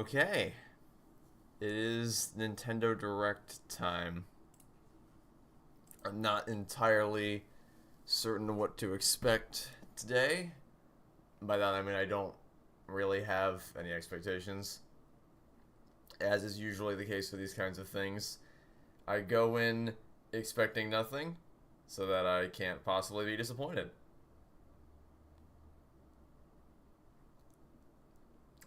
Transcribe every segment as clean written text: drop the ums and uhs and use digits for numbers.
Okay, it is Nintendo Direct time. I'm not entirely certain what to expect today. By that I mean I don't really have any expectations. As is usually the case with these kinds of things, I go in expecting nothing so that I can't possibly be disappointed.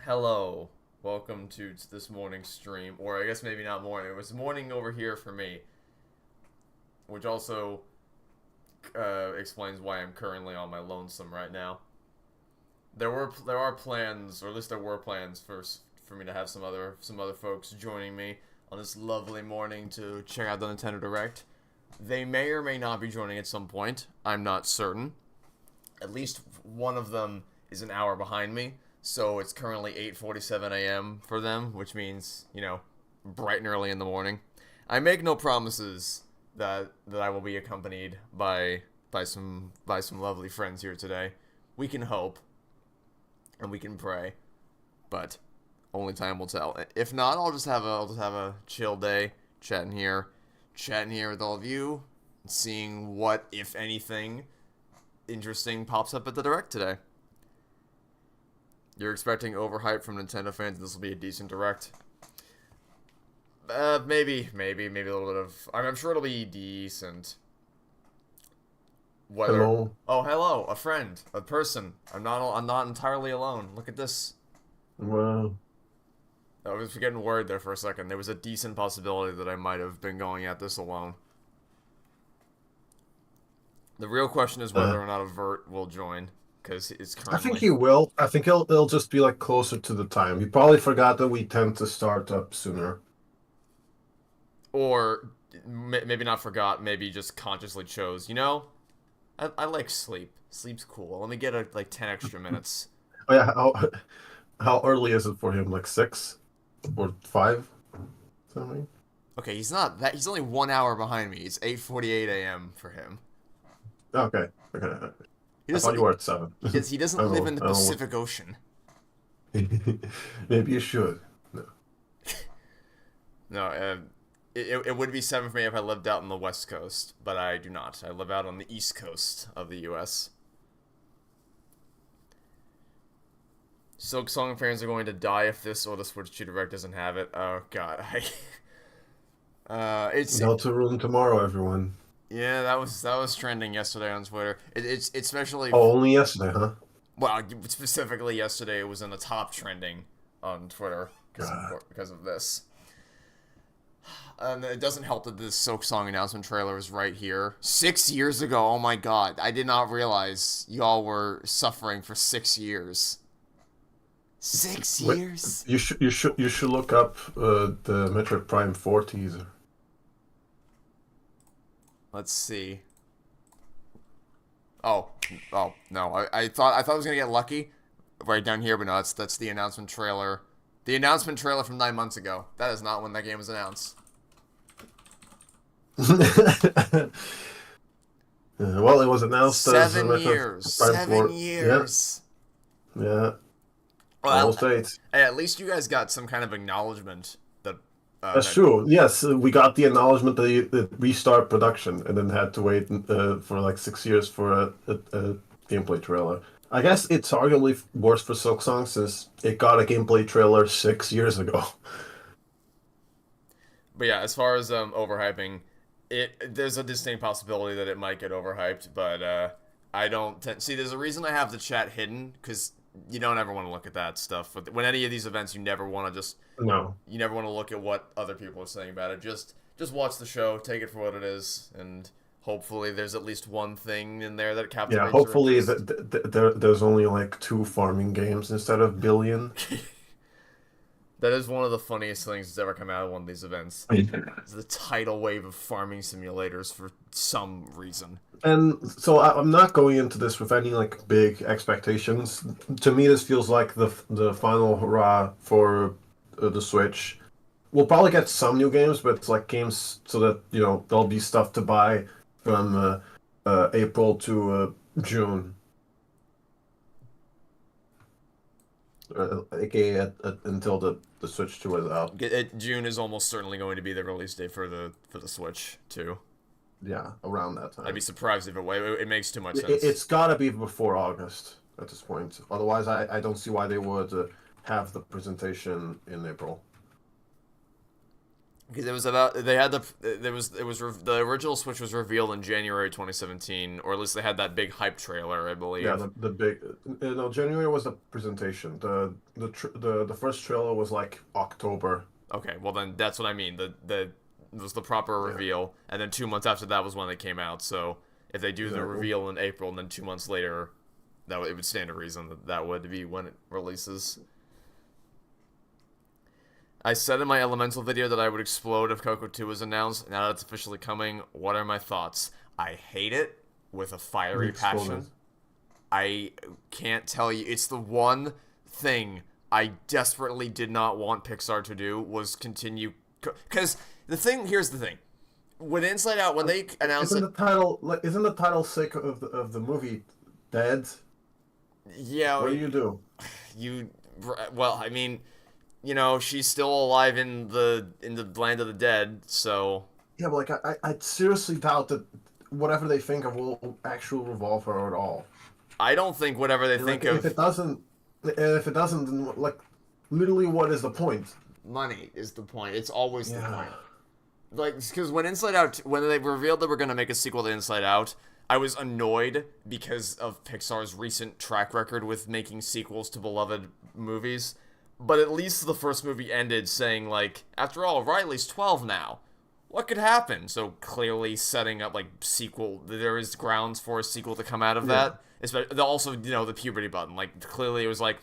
Hello, welcome to this morning's stream, or I guess maybe not morning. It was morning over here for me, which also explains why I'm currently on my lonesome right now. There are plans, or at least there were plans for me to have some other folks joining me on this lovely morning to check out the Nintendo Direct. They may or may not be joining at some point. I'm not certain. At least one of them is an hour behind me, so it's currently 8:47 a.m. for them, which means, bright and early in the morning. I make no promises that I will be accompanied by some lovely friends here today. We can hope and we can pray, but only time will tell. If not, I'll just have a chill day chatting here with all of you, seeing what, if anything, interesting pops up at the Direct today. You're expecting overhype from Nintendo fans, and this will be a decent Direct. Maybe a little bit of. I'm sure it'll be decent. Whether. Hello. Oh, hello, a friend, a person. I'm not entirely alone. Look at this. Well, I was getting worried there for a second. There was a decent possibility that I might have been going at this alone. The real question is whether or not a Vert will join, because it's I think currently. he will. I think it'll just be like closer to the time. He probably forgot that we tend to start up sooner. Or maybe not forgot, maybe just consciously chose. I like sleep. Sleep's cool. Let me get like 10 extra minutes. Oh yeah, how early is it for him? Like 6 or 5? Something. Okay, he's not that. He's only 1 hour behind me. It's 8:48 a.m. for him. Okay. Okay. He I thought doesn't. you were at 7. He I doesn't don't live know. in the I don't Pacific Ocean. know. Maybe you should. No. No, it would be 7 for me if I lived out on the West Coast, but I do not. I live out on the East Coast of the U.S. Silk Song fans are going to die if this or the Switch 2 Direct doesn't have it. Oh God, it's Go to room tomorrow, everyone. yeah, that was trending yesterday on Twitter. It's especially Oh, only yesterday, huh? well, specifically yesterday it was in the top trending on Twitter God. because of this. It doesn't help that this Silk Song announcement trailer is right here. 6 years ago, oh my God, I did not realize y'all were suffering for 6 years. Six Wait, years? you should look up the Metroid Prime 4 teaser. Let's see. Oh, no. I thought I was gonna get lucky right down here, but no, that's the announcement trailer. The announcement trailer from 9 months ago. That is not when that game was announced. Well, it was announced as a Seven Metroid years. Prime Seven 4. Yeah, years. yeah, Well, almost 8. hey, at least you guys got some kind of acknowledgement that That's true. Yes, we got the acknowledgement that it restart production and then had to wait for like 6 years for a gameplay trailer. I guess it's arguably worse for Silksong since it got a gameplay trailer 6 years ago. But yeah, as far as overhyping, there's a distinct possibility that it might get overhyped, but I don't see. There's a reason I have the chat hidden because you don't ever want to look at that stuff. But when any of these events, No. you never want to look at what other people are saying about it. Just watch the show, take it for what it is, and hopefully there's at least one thing in there that Yeah, captivates your hopefully interest. there's only like 2 farming games instead of billion. That is one of the funniest things that's ever come out of one of these events. It's the tidal wave of farming simulators for some reason. And so I'm not going into this with any like big expectations. To me, this feels like the final hurrah for the Switch. We'll probably get some new games, but it's like games so that there'll be stuff to buy from April to June. aka until the Switch 2 is out. June is almost certainly going to be the release date for the Switch too. Yeah, around that I'd be time. surprised if it makes too much sense. It's got to be before August at this point. Otherwise, I don't see why they would have the presentation in April. Because it was about they had the the original Switch was revealed in January 2017, or at least they had that big hype trailer, I believe. Yeah, the big no, January was the presentation. The first trailer was like October. Okay, well then that's what I mean. The it was the proper Yeah. reveal, and then 2 months after that was when they came out. So if they do the Exactly. reveal in April, and then 2 months later, it would stand to reason that that would be when it releases. I said in my Elemental video that I would explode if Coco 2 was announced. Now that it's officially coming, what are my thoughts? I hate it with a fiery passion. I can't tell you. It's the one thing I desperately did not want Pixar to do was continue. Because here's the thing. When Inside Out, when they announced Isn't it, the title isn't the title sick of the movie Dead? yeah, What do you do? you, well, I mean, she's still alive in the land of the dead, so Yeah, but like I seriously doubt that whatever they think of will actually revolve her at all. I don't think whatever they And, think like, of if it doesn't, then, like, literally, what is the point? money is the point. It's always the Yeah. point. Like, because when they revealed that we're gonna make a sequel to Inside Out, I was annoyed because of Pixar's recent track record with making sequels to beloved movies. But at least the first movie ended saying, like, after all, Riley's 12 now. What could happen? So clearly setting up, like, sequel. There is grounds for a sequel to come out of that. Especially, also, the puberty button. Like, clearly it was like,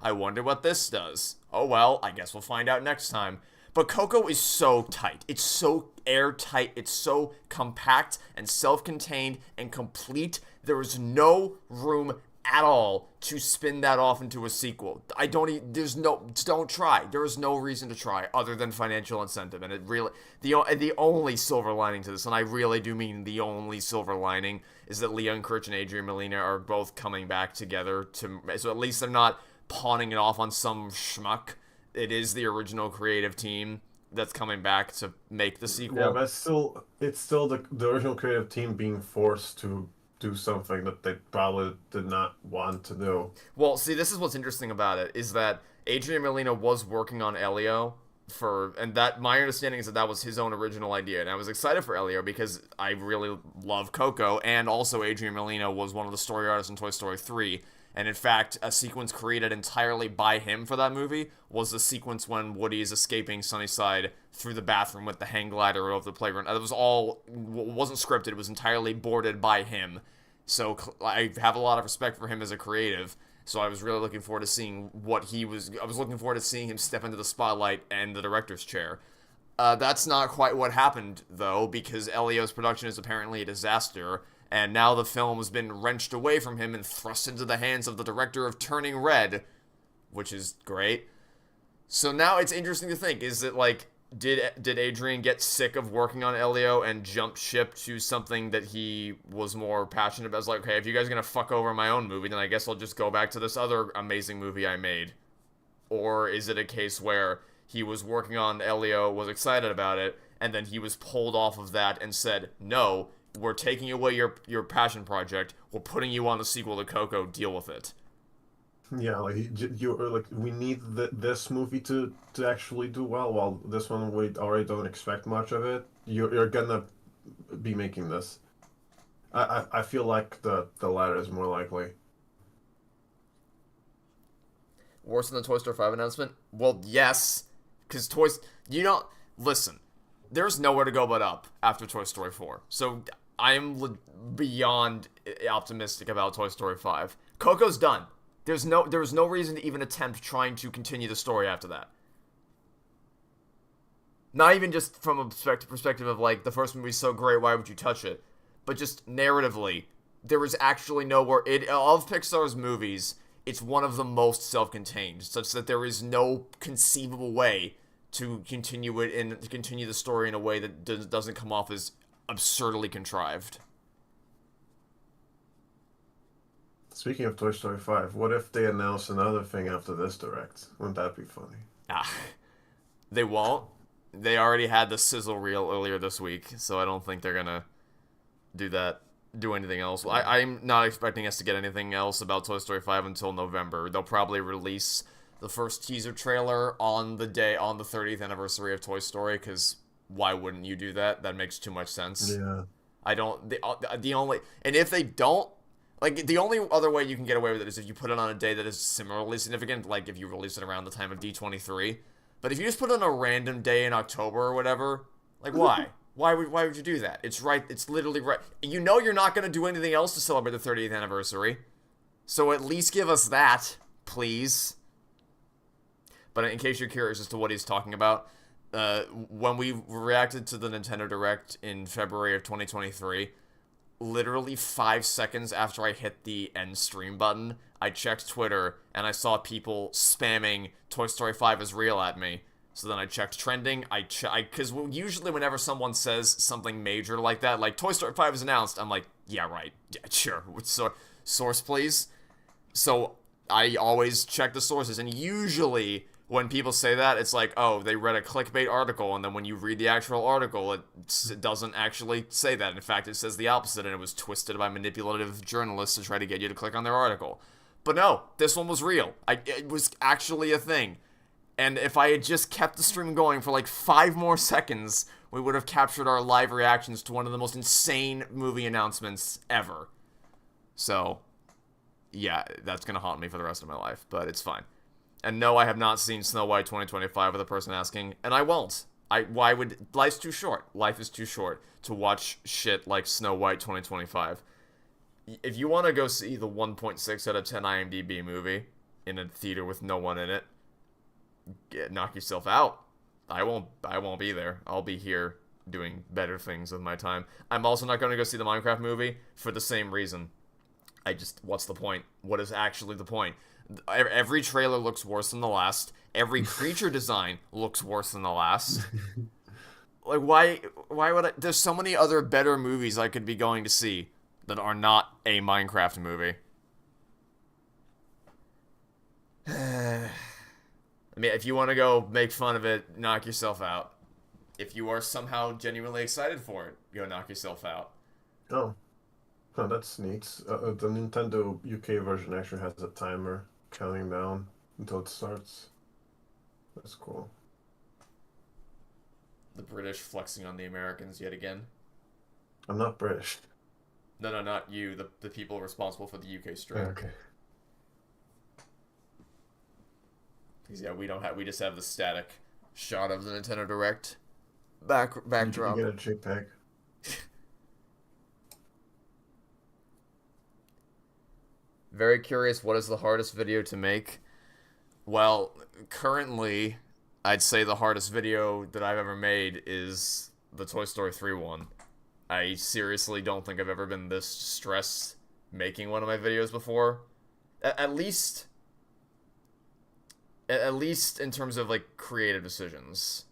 I wonder what this does. Oh well, I guess we'll find out next time. But Coco is so tight. It's so airtight. It's so compact and self-contained and complete. There is no room at all to spin that off into a sequel. Don't try. There is no reason to try other than financial incentive. And it really, the only silver lining to this, and I really do mean the only silver lining, is that Leon Kirch and Adrian Molina are both coming back together so at least they're not pawning it off on some schmuck. It is the original creative team that's coming back to make the sequel. Yeah, but it's still the original creative team being forced to do something that they probably did not want to do. Well, see, this is what's interesting about it, is that Adrian Molina was working on Elio and that my understanding is that was his own original idea, and I was excited for Elio because I really love Coco, and also Adrian Molina was one of the story artists in Toy Story 3, and in fact, a sequence created entirely by him for that movie was the sequence when Woody is escaping Sunnyside through the bathroom with the hang glider over the playground. It wasn't scripted, it was entirely boarded by him. So I have a lot of respect for him as a creative. So I was really looking forward to seeing I was looking forward to seeing him step into the spotlight and the director's chair. That's not quite what happened, though, because Elio's production is apparently a disaster, and now the film has been wrenched away from him and thrust into the hands of the director of Turning Red, which is great. So now it's interesting to think, is it like, did Adrian get sick of working on Elio and jump ship to something that he was more passionate about? It's like, okay, if you guys are going to fuck over my own movie, then I guess I'll just go back to this other amazing movie I made. Or is it a case where he was working on Elio, was excited about it, and then he was pulled off of that and said, no, we're taking away your passion project, we're putting you on the sequel to Coco, deal with it. Yeah, like we need this movie to actually do well. While this one we already don't expect much of it. You're gonna be making this. I feel like the latter is more likely. Worse than the Toy Story 5 announcement? Well, yes, because listen, there's nowhere to go but up after Toy Story 4. So I'm beyond optimistic about Toy Story 5. Coco's done. There was no reason to even attempt trying to continue the story after that. Not even just from a perspective of, like, the first movie's so great, why would you touch it? But just narratively, there is actually nowhere... Of Pixar's movies, it's one of the most self-contained, such that there is no conceivable way to continue it and to continue the story in a way that doesn't come off as absurdly contrived. Speaking of Toy Story 5, what if they announce another thing after this direct? Wouldn't that be funny? Ah, they won't. They already had the sizzle reel earlier this week, so I don't think they're gonna do that. Do anything else. I'm not expecting us to get anything else about Toy Story 5 until November. They'll probably release the first teaser trailer on the 30th anniversary of Toy Story, because why wouldn't you do that? That makes too much sense. Yeah. I don't. The only. And if they don't. Like, the only other way you can get away with it is if you put it on a day that is similarly significant, like if you release it around the time of D23. But if you just put it on a random day in October or whatever, like, why? Why would you do that? It's right. It's literally right. You know you're not going to do anything else to celebrate the 30th anniversary. So at least give us that, please. But in case you're curious as to what he's talking about, when we reacted to the Nintendo Direct in February of 2023, literally 5 seconds after I hit the end stream button, I checked Twitter and I saw people spamming Toy Story 5 is real at me. So then I checked trending. Because usually whenever someone says something major like that, like Toy Story 5 is announced, I'm like, yeah, right, yeah, sure. Source, please. So I always check the sources, and usually when people say that, it's like, oh, they read a clickbait article, and then when you read the actual article, it doesn't actually say that. In fact, it says the opposite, and it was twisted by manipulative journalists to try to get you to click on their article. But no, this one was real. It was actually a thing. And if I had just kept the stream going for like 5 more seconds, we would have captured our live reactions to one of the most insane movie announcements ever. So, yeah, that's going to haunt me for the rest of my life, but it's fine. And no, I have not seen Snow White 2025 with a person asking, and I won't. Life's too short. Life is too short to watch shit like Snow White 2025. If you want to go see the 1.6 out of 10 IMDb movie in a theater with no one in it, knock yourself out. I won't be there. I'll be here doing better things with my time. I'm also not going to go see the Minecraft movie for the same reason. What's the point? What is actually the point? Every trailer looks worse than the last. Every creature design looks worse than the last. Like, why would I? There's so many other better movies I could be going to see that are not a Minecraft movie. I mean, if you want to go make fun of it, knock yourself out. If you are somehow genuinely excited for it, go knock yourself out. Oh, that's neat. The Nintendo UK version actually has a timer counting down until it starts. That's cool. The British flexing on the Americans yet again. I'm not British. No, not you. The people responsible for the UK stream. Okay. Because yeah, we just have the static shot of the Nintendo Direct backdrop. You get a JPEG. Very curious, what is the hardest video to make? Well, currently, I'd say the hardest video that I've ever made is the Toy Story 3 one. I seriously don't think I've ever been this stressed making one of my videos before. At least in terms of, like, creative decisions.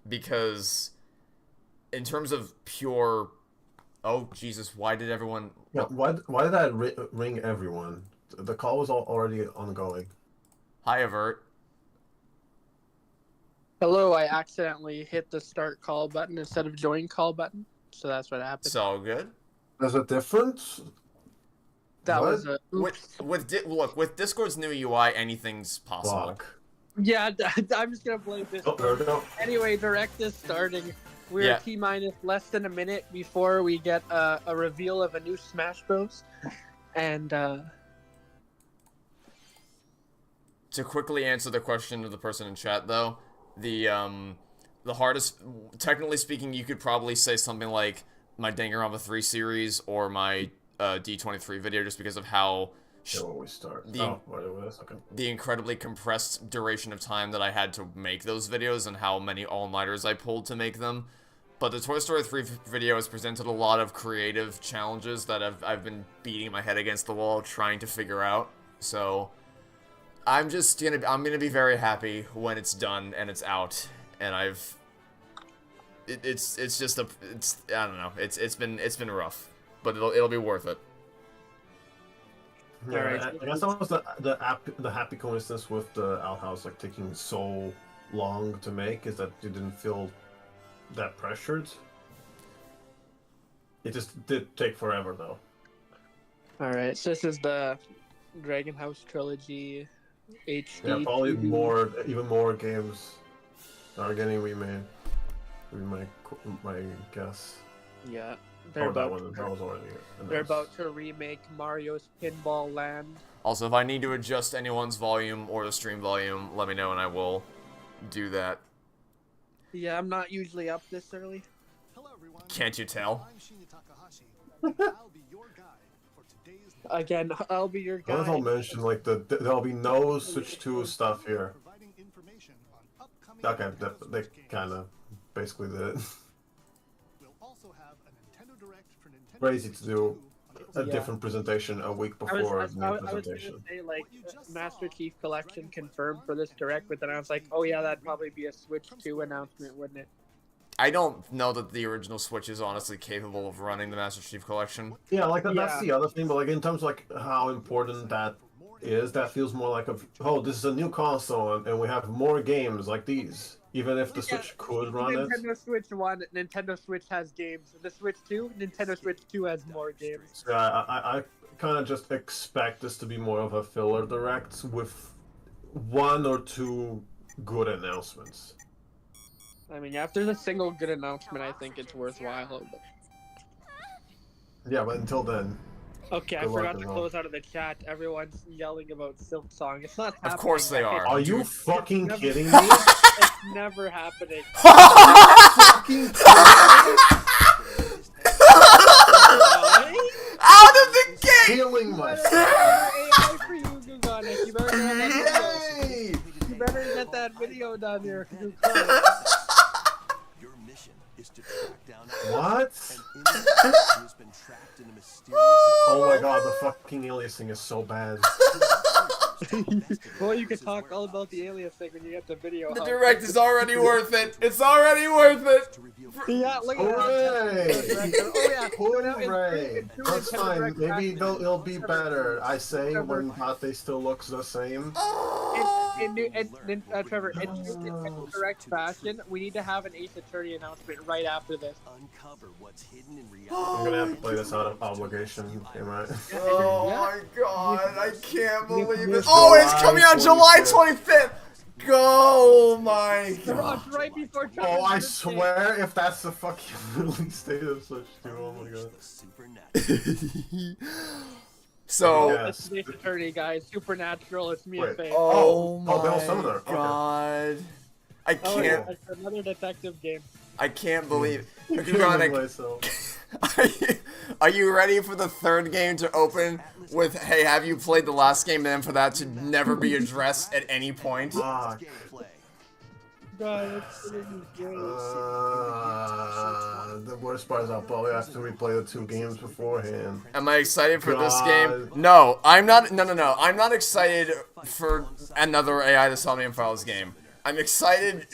Because in terms of pure... Oh, Jesus, why did everyone... Yeah, why did that ring everyone? The call was already ongoing. Hi, Avert. Hello, I accidentally hit the start call button instead of join call button, so that's what happened. It's all good. There's a difference? That What? was a... Look, with Discord's new UI, anything's possible. Fuck. Yeah, I'm just gonna blame this. Oh, there we go. Anyway, direct is starting. We're Yeah. T-minus less than a minute before we get a reveal of a new Smash Bros. And, To quickly answer the question of the person in chat, though, the hardest, technically speaking, you could probably say something like my Danganronpa 3 series or my D23 video, just because of how Yeah, when we start. What it was? Okay. the incredibly compressed duration of time that I had to make those videos and how many all-nighters I pulled to make them. But the Toy Story 3 video has presented a lot of creative challenges that I've been beating my head against the wall trying to figure out. So I'm gonna be very happy when it's done and it's out, and I don't know, it's been rough, but it'll be worth it. Yeah, Alright. I guess that was the happy coincidence with the Outhouse like taking so long to make is that you didn't feel that pressured. It just did take forever though. Alright, so this is the Dragon House Trilogy HD. Yeah, probably 2D. even more games are getting remade. Would be my guess. Yeah, they're That about. one that was already They're announced. about to remake Mario's Pinball Land. Also, if I need to adjust anyone's volume or the stream volume, let me know and I will do that. Yeah, I'm not usually up this early. Hello everyone. Can't you tell? I'm Shinya Takahashi. And I'll be your guide for today's Again, I'll be your I'll guy. mention like there'll be no Switch 2 stuff here. providing information on upcoming Okay, Nintendo they Switch kind games. of basically did it. We'll also have a Nintendo Direct for Nintendo Crazy to Switch do 2 on April a Yeah. different presentation a week before the main I was gonna presentation. say like Master Chief Collection confirmed for this direct, but then I was like, oh yeah, that'd probably be a Switch 2 announcement, wouldn't it? I don't know that the original Switch is honestly capable of running the Master Chief Collection. Yeah, like that's Yeah. the other thing, but like in terms of like how important that is, that feels more like this is a new console and we have more games like these. Even if the Switch could run it. Nintendo Switch 1, Nintendo Switch has games. The Switch 2, Nintendo Switch 2 has more games. Yeah, I kind of just expect this to be more of a filler direct with one or two good announcements. I mean, yeah, if there's a single good announcement, I think it's worthwhile. But... Yeah, but until then, Okay, I Good luck, forgot to everyone. close out of the chat. Everyone's yelling about Silk Song. It's not happening. Of course they are. are you Dude. fucking Never- kidding me? It's never happening. Fucking Out of the gate! killing myself. AI for you, Gugonic. You better get that video. Yay! You better get that video done here, Gugonic. Your mission is to track down What? an individual who has been trapped in a mysterious Oh my god, the fucking aliasing is so bad. Well, you can talk all about the alias thing when you get the video. The out. direct is already worth it. It's already worth it. to reveal Yeah, look at Hooray! that. Oh yeah, Hooray! That's fine. Maybe it'll be better. I say when Pate still looks the same. Trevor, in correct fashion, we need to have an Ace Attorney announcement right after this. uncover what's hidden in reality. I'm gonna have to play this out of obligation, am I? Oh Yeah. my god, I can't believe it. It's Oh, it's July coming out July 25th. 25th! Go, my god. It's right before Trevor's Oh, I birthday. swear, if that's the fucking release date of Switch 2, oh my god. The supernatural. So, Yeah. It's Ace Attorney, guys. Supernatural. It's me Wait. and Faye. oh Oh, Bell my Summoner, okay. god. I Oh, can't, yeah, it's another detective game. I can't believe Killing Gugonic, myself. are you ready for the third game to open with, hey, have you played the last game, and then for that to never be addressed at any point? Fuck. Gameplay. God, it's gonna be great. The worst part is I'll probably have to replay the two games beforehand. Am I excited for this game? God. No, I'm not. No. I'm not excited for another AI the Somnium Files game. I'm excited.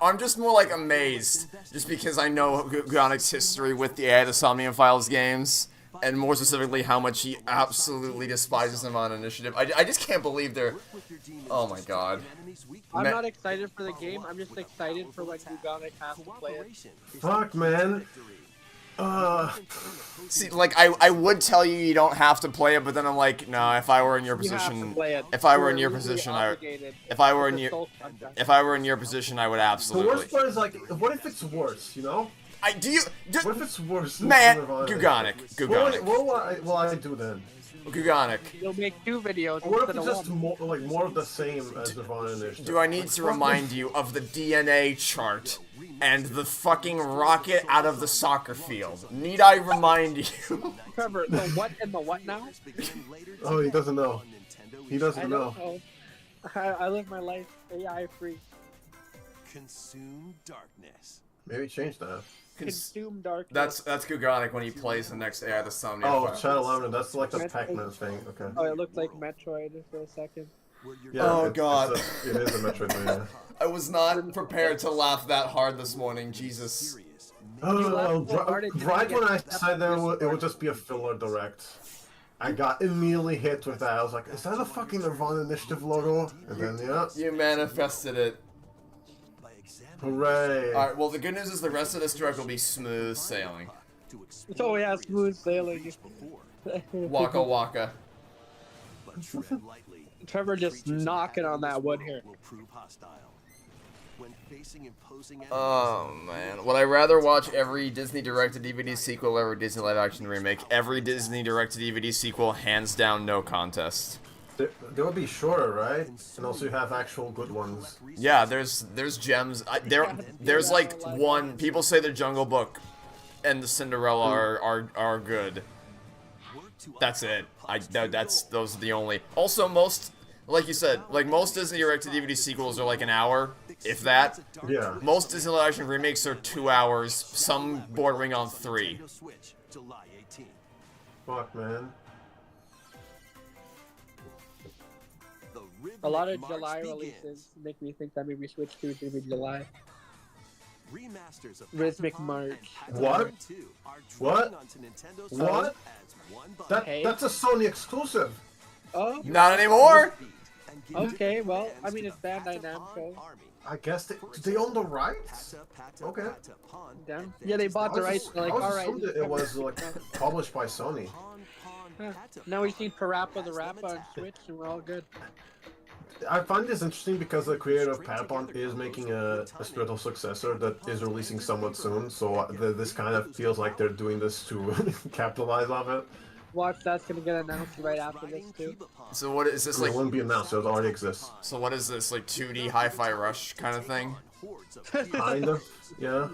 I'm just more like amazed, just because I know Gugonic's history with the AI the Somnium Files games, and more specifically how much he absolutely despises them on Initiative. I just can't believe they're. With your demons, Oh my god. enemies weak I'm Ma- not excited for the game. I'm just excited for when Gugonic has to play it. cooperation. is Fuck, the man. victory. See, like I would tell you don't have to play it, but then I'm like, no. If I were in your You have to position, play it. if I were in You're your legally position, obligated. if I were It's in a your, soul contract. if I were in your position, I would The absolutely. worst part is like, what if it's worse, you know? What if it's worse than Man, Nirvana? Gugonic, What will I do then? Gugonic. You'll make 2 videos What if instead it's of just one. more of the same as Nirvana Initiative? Do I need to remind you of the DNA chart and the fucking rocket out of the soccer field? Need I remind you? Trevor, the what and the what now? Began later Oh, he doesn't know. on Nintendo He I doesn't know. don't know. I live my life AI free. Consume darkness. Maybe change that. Consume darkness. That's Gugonic when he plays the next AI the Somnium Oh, Files. Shadow Lemon, that's like the Pac-Man thing. Okay. Oh, it looked like Metroid for a second. Where your Yeah, Oh, it's God. it is a Metroidvania. I was not prepared to laugh that hard this morning, Jesus. serious Oh, laughed so hard it didn't right get when I stepped said on that your it would just be a filler direct. I got immediately hit with that. I was like, is that a fucking Nirvana Initiative logo? And then, yeah. You manifested it. By examining Hooray. Alright, well, the good news is the rest of this direct will be smooth sailing. to explore Oh yeah, smooth sailing. before, Waka waka. but tread lightly. Trevor just Creatures knocking on that wood world here. will prove hostile. When facing imposing enemies, Oh man, would I rather watch every Disney direct-to-DVD sequel or every Disney live-action remake? Every Disney direct-to-DVD sequel, hands down, no contest. They would be shorter, right? And also you have actual good ones. Yeah, there's gems. There's like one. People say the Jungle Book and the Cinderella are good. That's it. Those are the only. Also, most, like you said, like most Disney direct-to-DVD sequels are like an hour, if that. Yeah. Most Disney live-action remakes are 2 hours, some bordering on 3. Nintendo Switch, July 18th. Fuck, man. The A lot of Rhythmic March July begins. releases make me think that maybe Switch 2 should be July. Remasters of Rhythmic Patapon March. and What? Patapon 2 are What? dropping onto Nintendo Switch What? as one bundle. Hey. That's a Sony exclusive. Oh, Not anymore. And give okay, your well, fans I mean, the it's Bandai Patapon Namco. Army. I guess they own the rights? Okay. Damn. Yeah, they bought the rights. They're like, I was alright. assumed that it was like published by Sony. Huh. Now we've seen Parappa the Rappa on Switch, and we're all good. I find this interesting because the creator of Patapon is making a spiritual successor that is releasing somewhat soon, so this kind of feels like they're doing this to capitalize on it. Watch, that's gonna get announced right after this too. So what is this It like? wouldn't be announced, so it already exists. So what is this, like 2D Hi-Fi Rush kind of thing? Kind of, yeah.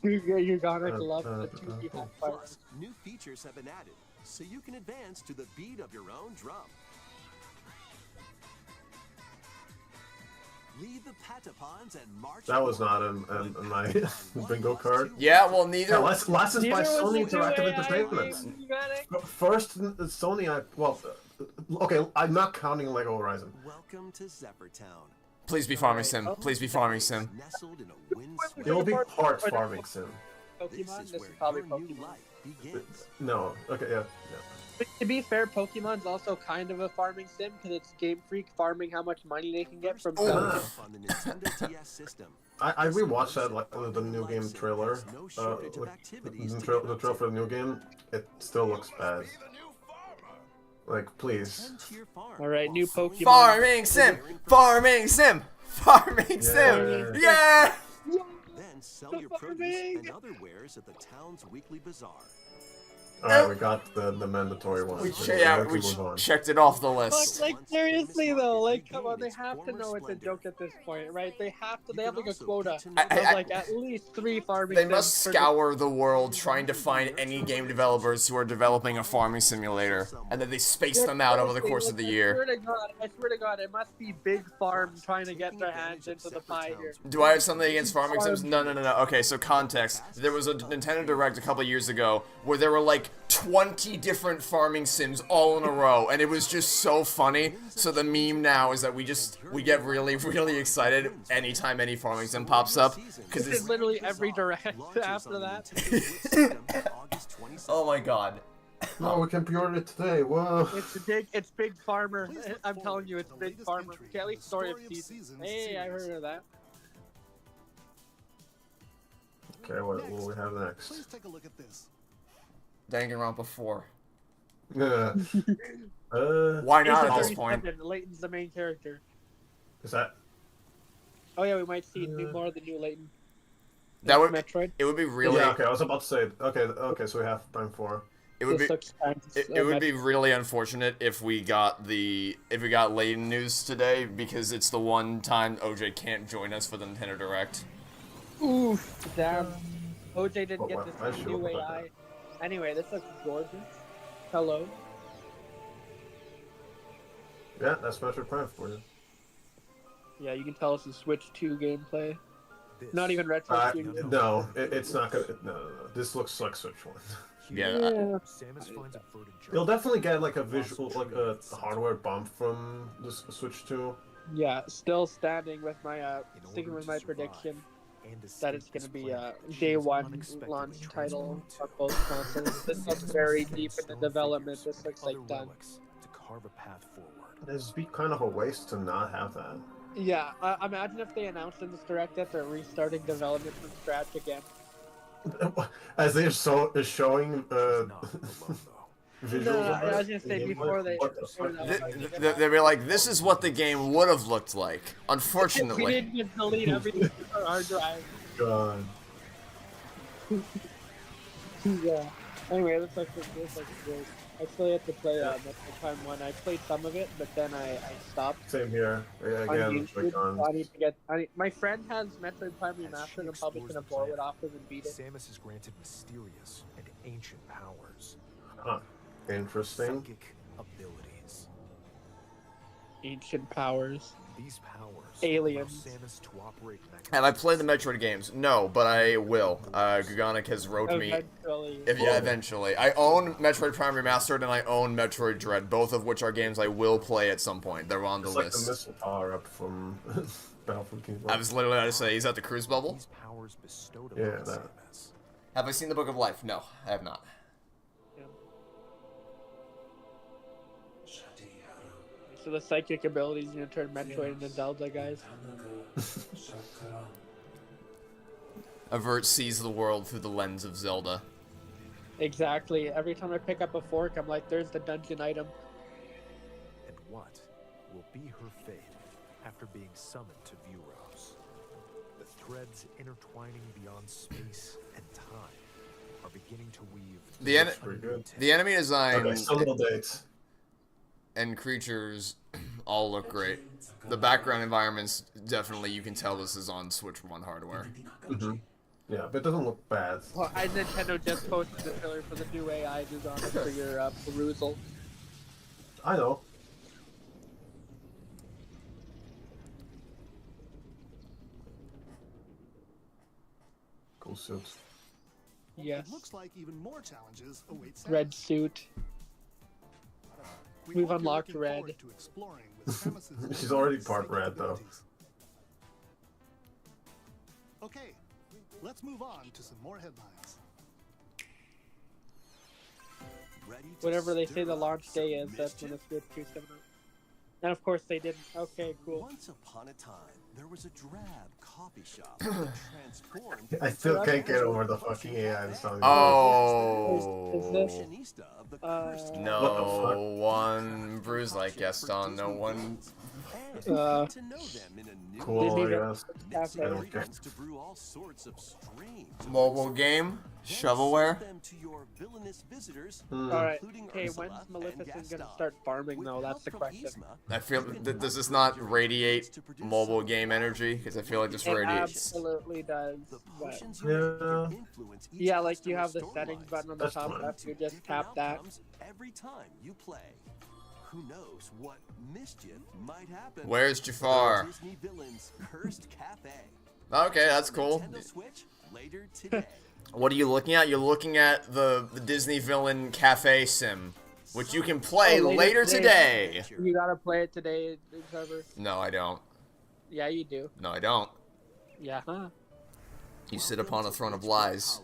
You're gonna love uh, the 2D uh, parts. New features have been added, so you can advance to the beat of your own drum. Leave the Patapons and march. That was not in my bingo card. Yeah, well neither. Yeah, licensed by Neither was Sony the Interactive 2AI Entertainment. game, you got it? First, Sony, okay, I'm not counting Lego Horizon. Welcome to Zephyr-Town. Please be Farming Sim. Please be Farming Sim. Nestled in a windswept It will be part farming sim. This Pokemon? is This where is probably your new Pokemon. life begins. No, okay, yeah. But to be fair, Pokemon's also kind of a farming sim because it's Game Freak farming how much money they can get from First selling. off on the Nintendo TS system. I rewatched that, like, the new game trailer. No shortage of Like, activities the to trailer get for up the new game, it still looks bad. Like, please. Tend to your farm All right, while new sowing Pokemon. Farming Sim. Farming Sim. Farming Sim. Yeah. Then sell your produce and other wares at the town's weekly bazaar. Alright, we got the mandatory one. We So yeah, we move on. checked it off the Fuck, list. like seriously though, like come on, they have to know it's a joke at this point, right? They have to. They have like a quota of like at least 3 farming. They sims must per- scour the world trying to find any game developers who are developing a farming simulator, and then they space them out over the course of the year. I swear to God, it must be Big Farm trying to get their hands into the pie here. Do I have something against farming sims? No. Okay, so context. There was a Nintendo Direct a couple years ago where there were like 20 different farming sims all in a row, and it was just so funny. So the meme now is that we get really, really excited anytime any farming sim pops up, because This is it's literally every direct after that. oh my god. No, we can pre-order it today. Whoa. It's Big Farmer. I'm telling you, it's Big Farmer. Okay, at least Story of Seasons. Hey, I heard of that. Okay, what will we have next? Please take a look at this. Danganronpa 4. Yeah. Why not Ace at this Attorney point? 7, Layton's the main character. Is that? Oh yeah, we might see new more of the new Layton. That would Metroid. it would be really Yeah, okay, I was about to say. Okay, so we have time for. it would be This looks kind of, it would be really unfortunate if we got Layton news today, because it's the one time OJ can't join us for the Nintendo Direct. Oof, damn. OJ didn't But get why this should new we look at AI. Anyway, this looks gorgeous. Hello. Yeah, that's Metroid Prime for you. Yeah, you can tell it's a Switch 2 gameplay. Not even Retro Studios. No, it's not gonna. No. This looks like Switch One. Yeah, Yeah. Samus finds a verdant You'll definitely get like a visual, like a hardware bump from the Switch 2. Yeah, still standing with my sticking with my prediction. that it's going to be a day one launch title for both consoles. This looks very deep in the development. This looks like done. To carve a path forward. It'd be kind of a waste to not have that. Yeah, imagine if they announced in this direct that they're restarting development from scratch again. As they're showing Not alone, though. visuals. No, of I was it, gonna say and before they. what the before fuck? that, They'd be like, this is what the game would have looked like. we Unfortunately. didn't just delete everything from our hard drive. God. Yeah. Anyway, this looks great. I still have to play Metroid Prime 1. I played some of it, but then I stopped. Same here. Yeah, On again, YouTube, Joy-Cons. so I need to get. my friend has Metroid Prime Remastered. I'm probably gonna borrow it off him and beat it. Samus is granted mysterious and ancient powers. Huh. Interesting. Psychic abilities. Ancient powers. These powers Aliens. allow Samus to operate Have I played the Metroid games? No, but I will. Gugonic has wrote me. Eventually. Eventually. I own Metroid Prime Remastered and I own Metroid Dread, both of which are games I will play at some point. They're on the It's like the list. missile power up from Battlefield King. I was literally going to say, he's at the cruise bubble. These powers bestowed Yeah, upon that. Samus. Have I seen the Book of Life? No, I have not. So the psychic abilities gonna turn Metroid into Zelda, guys. Avert sees the world through the lens of Zelda. Exactly. Every time I pick up a fork, I'm like, "There's the dungeon item." And what will be her fate after being summoned to Vuros? The threads intertwining beyond space and time are beginning to weave. The Pretty good. The enemy design Okay, some little dates. and creatures all look great. The background environments, definitely, you can tell this is on Switch 1 hardware. Mm-hmm. Yeah, but it doesn't look bad. Well, Nintendo just posted the trailer for the new AI design for your perusal. I know. Cool suits. Yes. It looks like even more challenges await Samus. Red suit. We We've hope you're unlocked looking Red. forward to exploring with Samus's She's already limitless part psychic red, though. abilities. Okay, let's move on to some more headlines. Ready to Whatever they say stir the up launch day some is, that's when the mischief? Switch 2's coming out. And of course they didn't. Okay, cool. Once upon a time, there was a drab coffee shop that transformed. I still can't get over the fucking AI song. Oh. Is this- Fashionista of the Uh, cursed What the No fuck? one brews like Gaston, no one. and Uh, to know them in a new Cool, Disney I Village guess. mixing Cafe. ingredients to brew all sorts of strange Mobile game? Then Shovelware? sell them to your villainous visitors, Hmm. Alright, including okay, Ursula when's and Maleficent gonna Gaston. start farming With though? help That's the from question. Yzma, I feel you can does this combine not your radiate ingredients to produce mobile some game energy? Because I feel like this It radiates. absolutely does. The But potions you make Yeah. can influence each yeah, like you customer's have the settings storylines, button on the That's top fine. left. You to just different tap that. outcomes every time you play. Who knows what mischief might happen? Where's Jafar? Disney Villains Cursed Cafe. Okay, that's cool. Nintendo Switch later today. What are you looking at? You're looking at the Disney Villain Cafe Sim, which you can play Oh, later later today. You gotta play it today, Trevor. No, I don't. Yeah, you do. No, I don't. Yeah, huh? You sit upon a throne of lies.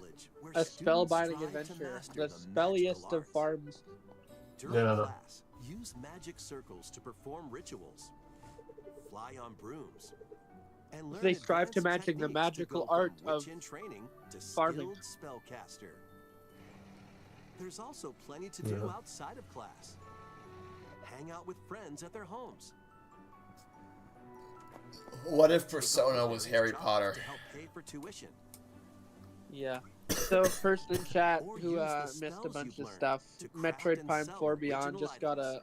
A spellbinding adventure. The spelliest of farms. During Yeah. class, use magic circles to perform rituals. Fly on brooms. And learn They strive to advanced matching the techniques to magical go from art of witch in training to farming. skilled spellcaster. There's also plenty to do Yeah. outside of class. Hang out with friends at their homes. What if Persona was Find Harry jobs Potter? to help pay for tuition. Yeah. So person in chat Or who use the missed a spells bunch you've of learned stuff. to craft Metroid and Prime sell 4 Beyond original just got items.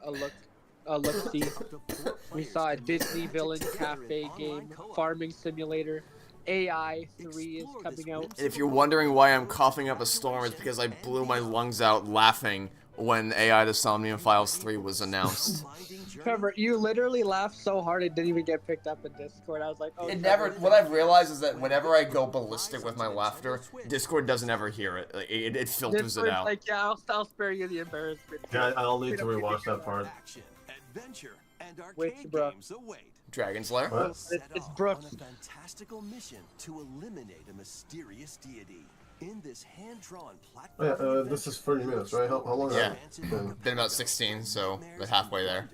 a look see. Up to 4 We players saw a can make Disney magic Villain together in Cafe online game, co-op. farming simulator. AI 3 is Explore coming this out. whimsical If you're wondering why I'm coughing up a storm, it's because I blew my lungs out laughing when AI The Somnium Files 3 was announced. Trevor, you literally laughed so hard it didn't even get picked up in Discord. I was like, oh, It Trevor, never. What I've realized is that whenever I go ballistic with my laughter, Discord doesn't ever hear it. Like, it filters it Discord's out. like, yeah, I'll spare you the embarrassment. Yeah, I'll need to rewatch that part. Action, adventure, and arcade Which, bruh? games await. Dragon Slayer. What? It's Brooks. On a fantastical mission to eliminate a mysterious deity. In this hand-drawn platform, This is 30 minutes, right? How long? Yeah. Been? Been about 16, so we're halfway there.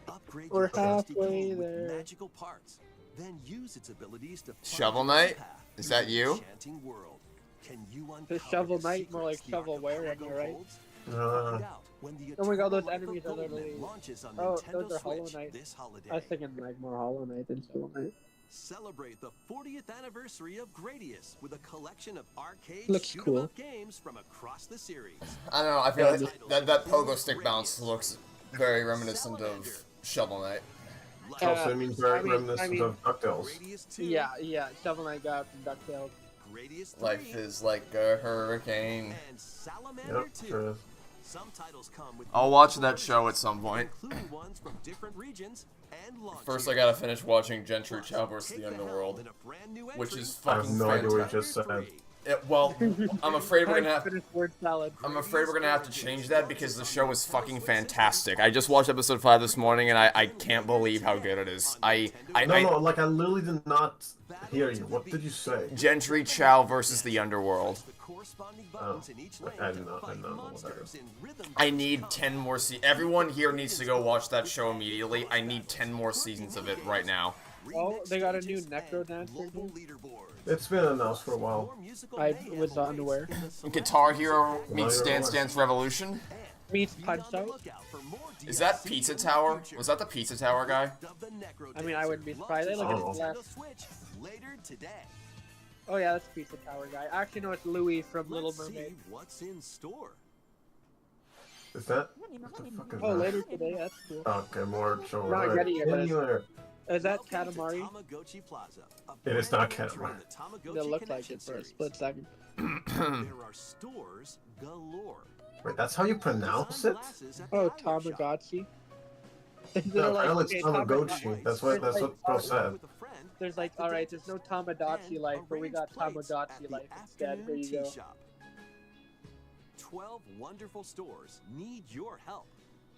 Upgrade We're your Krusty halfway Key with there. magical parts. Then use its abilities to find Shovel your Knight? path Is through that the you? enchanting world. Can you The uncover Shovel the Knight, more like secrets the shovelware, archipelago am I right? holds? Uh, Find out when the Oh my god, those Eternal Life of enemies are Goldman literally. launches on Oh, Nintendo those are Hollow Switch Knight. this holiday. I was thinking like more Hollow Knight than Shovel Knight. Celebrate the 40th anniversary of Gradius with a collection of arcade Looks shoot 'em cool. up games from across the series. I don't know, I feel like that pogo stick bounce looks very reminiscent of Shovel Knight. also, it means very I mean- reminiscent of DuckTales. Gradius 2, Yeah, Shovel Knight got from DuckTales. Gradius 3, Life is like a hurricane. and Salamander Yep, 2. sure is. Some titles come with I'll watch that show at some point. including ones from different regions and launch First, I years. gotta finish watching Gentry Chow vs. Take the helm Underworld, in a brand new which entry, is I have fucking no idea what you fantastic. just said. Well, I'm afraid we're gonna have. Finished word salad. I'm afraid we're gonna have to change that because the show is fucking fantastic. I just watched episode 5 this morning and I can't believe how good it is. No, like I literally did not hear you. What did you say? Gentry Chow versus the Underworld. the corresponding Oh, buttons in each lane I to did fight not know what that monsters is. in rhythm. I need 10 more Everyone here needs to go watch that show immediately. I need 10 more seasons of it right now. Oh, they got a new Necro Dancer Global game? leaderboards. It's been announced for a while. More musical I mayhem was unaware. Guitar Hero meets you're Dance right. Dance Revolution. Meets Be on Punch the Out. lookout for more Is that DLC Pizza in the Tower? future. Was that the Pizza Tower guy? Of the Necro I mean, I wouldn't be Dancer surprised. They look Oh. at the launches left. on Nintendo Switch later today. Oh yeah, that's Pizza Tower guy. Actually, no, it's Louis from Little Let's Mermaid. see what's in store. Is that? What the fuck is Oh, that? later today. That's cool. Okay, more show. Not Alright, getting it, but it's- anywhere. Is that Welcome to Katamari? Tamagotchi Plaza, a It is brand not new entry Katamari. in the Tamagotchi It looked like Connection it for a series. split second. There are stores galore. Wait, that's how you pronounce it? Sunglasses at the Oh, eyewear shop. Tamagotchi. No, Like, apparently it's okay, Tamagotchi. That's what Bro said. With a friend There's like, at the alright, there's no dentist. Tamagotchi And life, but we got arrange plates at Tamagotchi the life instead. There you afternoon go. tea shop. 12 wonderful stores need your help.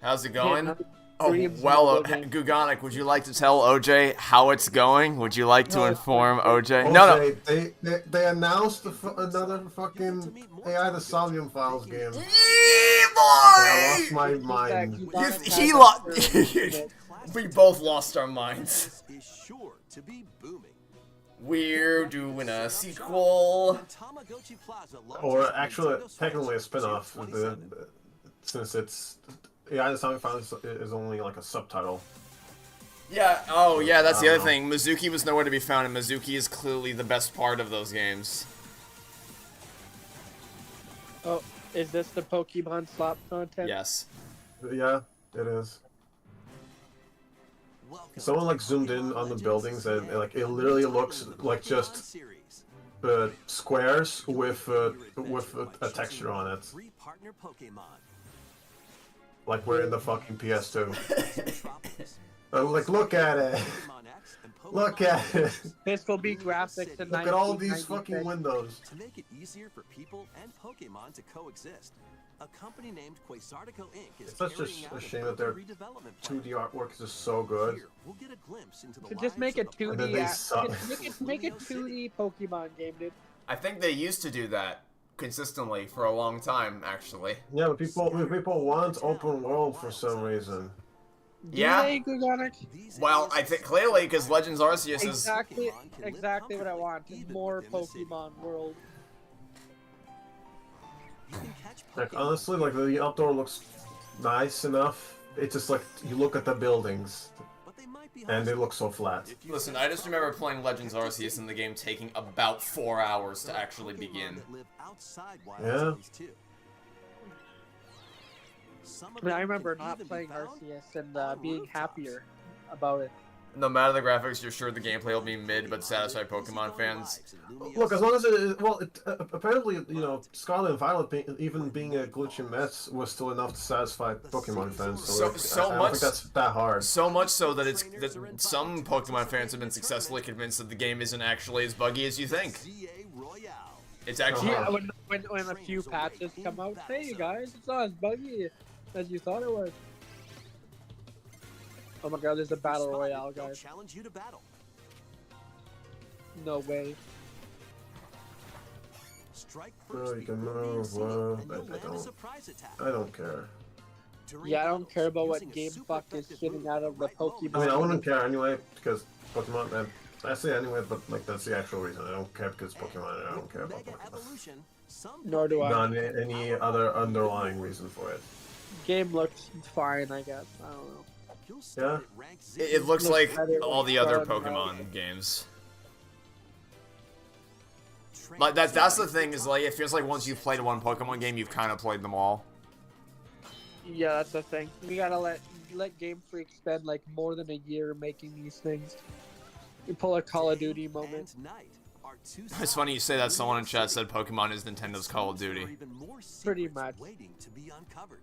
How's it going? Vietnam Oh, Dreams well, mobile game. Gugonic, would you like to tell OJ how it's going? Would you like to No, inform OJ? Oh, No, no. They announced another fucking AI the Somnium Files game. Yee, I lost boy! my He's mind. back, You- he's he back lo- after- We both lost our minds. This is sure to be booming. We're doing a sequel. When Tamagotchi Plaza launches Or on actually, Nintendo Switch technically a June spin-off. 27th. Since it's AI the Somnium Files is only like a subtitle. Yeah, oh yeah, that's the other Wow. thing. Mizuki was nowhere to be found, and Mizuki is clearly the best part of those games. Oh, is this the Pokemon slop content? Yes. Yeah, it is. Welcome Someone to like zoomed in Pokemon on the Legends buildings and CA, like it literally the looks title of the like Pokemon just series. squares with Your a adventure by texture choosing on it, three partner Pokemon. like we're in the fucking PS2. Metropolis, Like look at it, Pokemon X, and Pokemon look at it. This will be graphics in Look at all these 1996. fucking windows. To make it easier for people and Pokemon to coexist, a company named Quasartico Inc. is It's such carrying a out shame a that their redevelopment plan. 2D artwork is just so good. Here, we'll get a glimpse into the To just lives make of it the 2D, And then they act- suck. make it 2D Pokemon game, dude. I think they used to do that consistently for a long time, actually. Yeah, but people want open world for some reason. Do Yeah. they, Gugonic? These Well, I areas think are clearly because Legends Arceus is. Exactly, Pokemon can live exactly what I comfortably want. even More within the city. Pokemon World. You can catch Like Pokemon honestly, like the outdoor looks nice enough. It's just like you look at the buildings but they might be and they hostile. look so flat. If you Listen, set I just up remember playing Legends Arceus and the game taking about 4 hours to actually Pokemon begin. that live outside wild Yeah. zones, too. Some of I mean, I them remember can not even be playing found Arceus and on being rooftops. happier about it. No matter the graphics, you're sure the gameplay will be mid but satisfy Pokemon fans. Look, as long as it, well, apparently, you know, Scarlet and Violet, even being a glitchy mess, was still enough to satisfy Pokemon fans. So- like, so I don't much- think that's that hard. So much so that it's that some Pokemon fans have been successfully convinced that the game isn't actually as buggy as you think. ZA Royale. It's actually Yeah, when a few patches come out, hey guys, it's not as buggy as you thought it was. Oh my god, there's a battle Spotted, royale, they'll guys. challenge you to battle. No way. Strike Oh, first you can before being move, seen, well, and you'll I land a don't. surprise attack. I don't care. During Yeah, I don't battles, care about what using a Game super Fuck is effective shitting move out at of the right moment I mean, I Pokemon. wouldn't care anyway because Pokemon. I say anyway, but like that's the actual reason. I don't care because Pokemon. And I don't with care about Mega Pokemon. Evolution, some Nor do I. Not any other underlying reason for it. Game looks fine, I guess. I don't know. You'll start Yeah. at rank 0. It looks Looks like better all than the other Scarlet and Pokemon games. Train Like that's the to thing is like it feels like once you've played one Pokemon game, you've kind of played them all. Yeah, that's the thing. We gotta let Game Freak spend like more than a year making these things. You pull a Call of Duty moment. and night are two It's funny you say that. sides Someone in of chat the said Pokemon is Nintendo's Call of There are Duty. even more Pretty secrets much. waiting to be uncovered.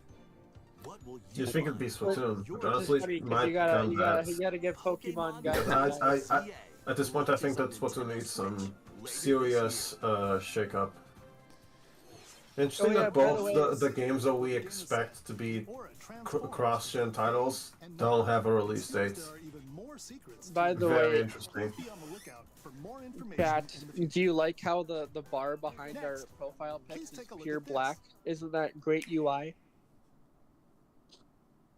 What will Do you think it'd be find? Splatoon? Your Which It's honestly funny 'cause might you gotta, come you back. gotta give Pokemon guys. Because I- that. At this point, I think that Splatoon needs some serious shake-up. Interesting Oh, yeah, that by the both way- the games that we expect to be cross-gen titles don't have a release date. By the Very way, interesting. Chat, do you like how the bar behind our profile pics is pure black? Isn't that great UI?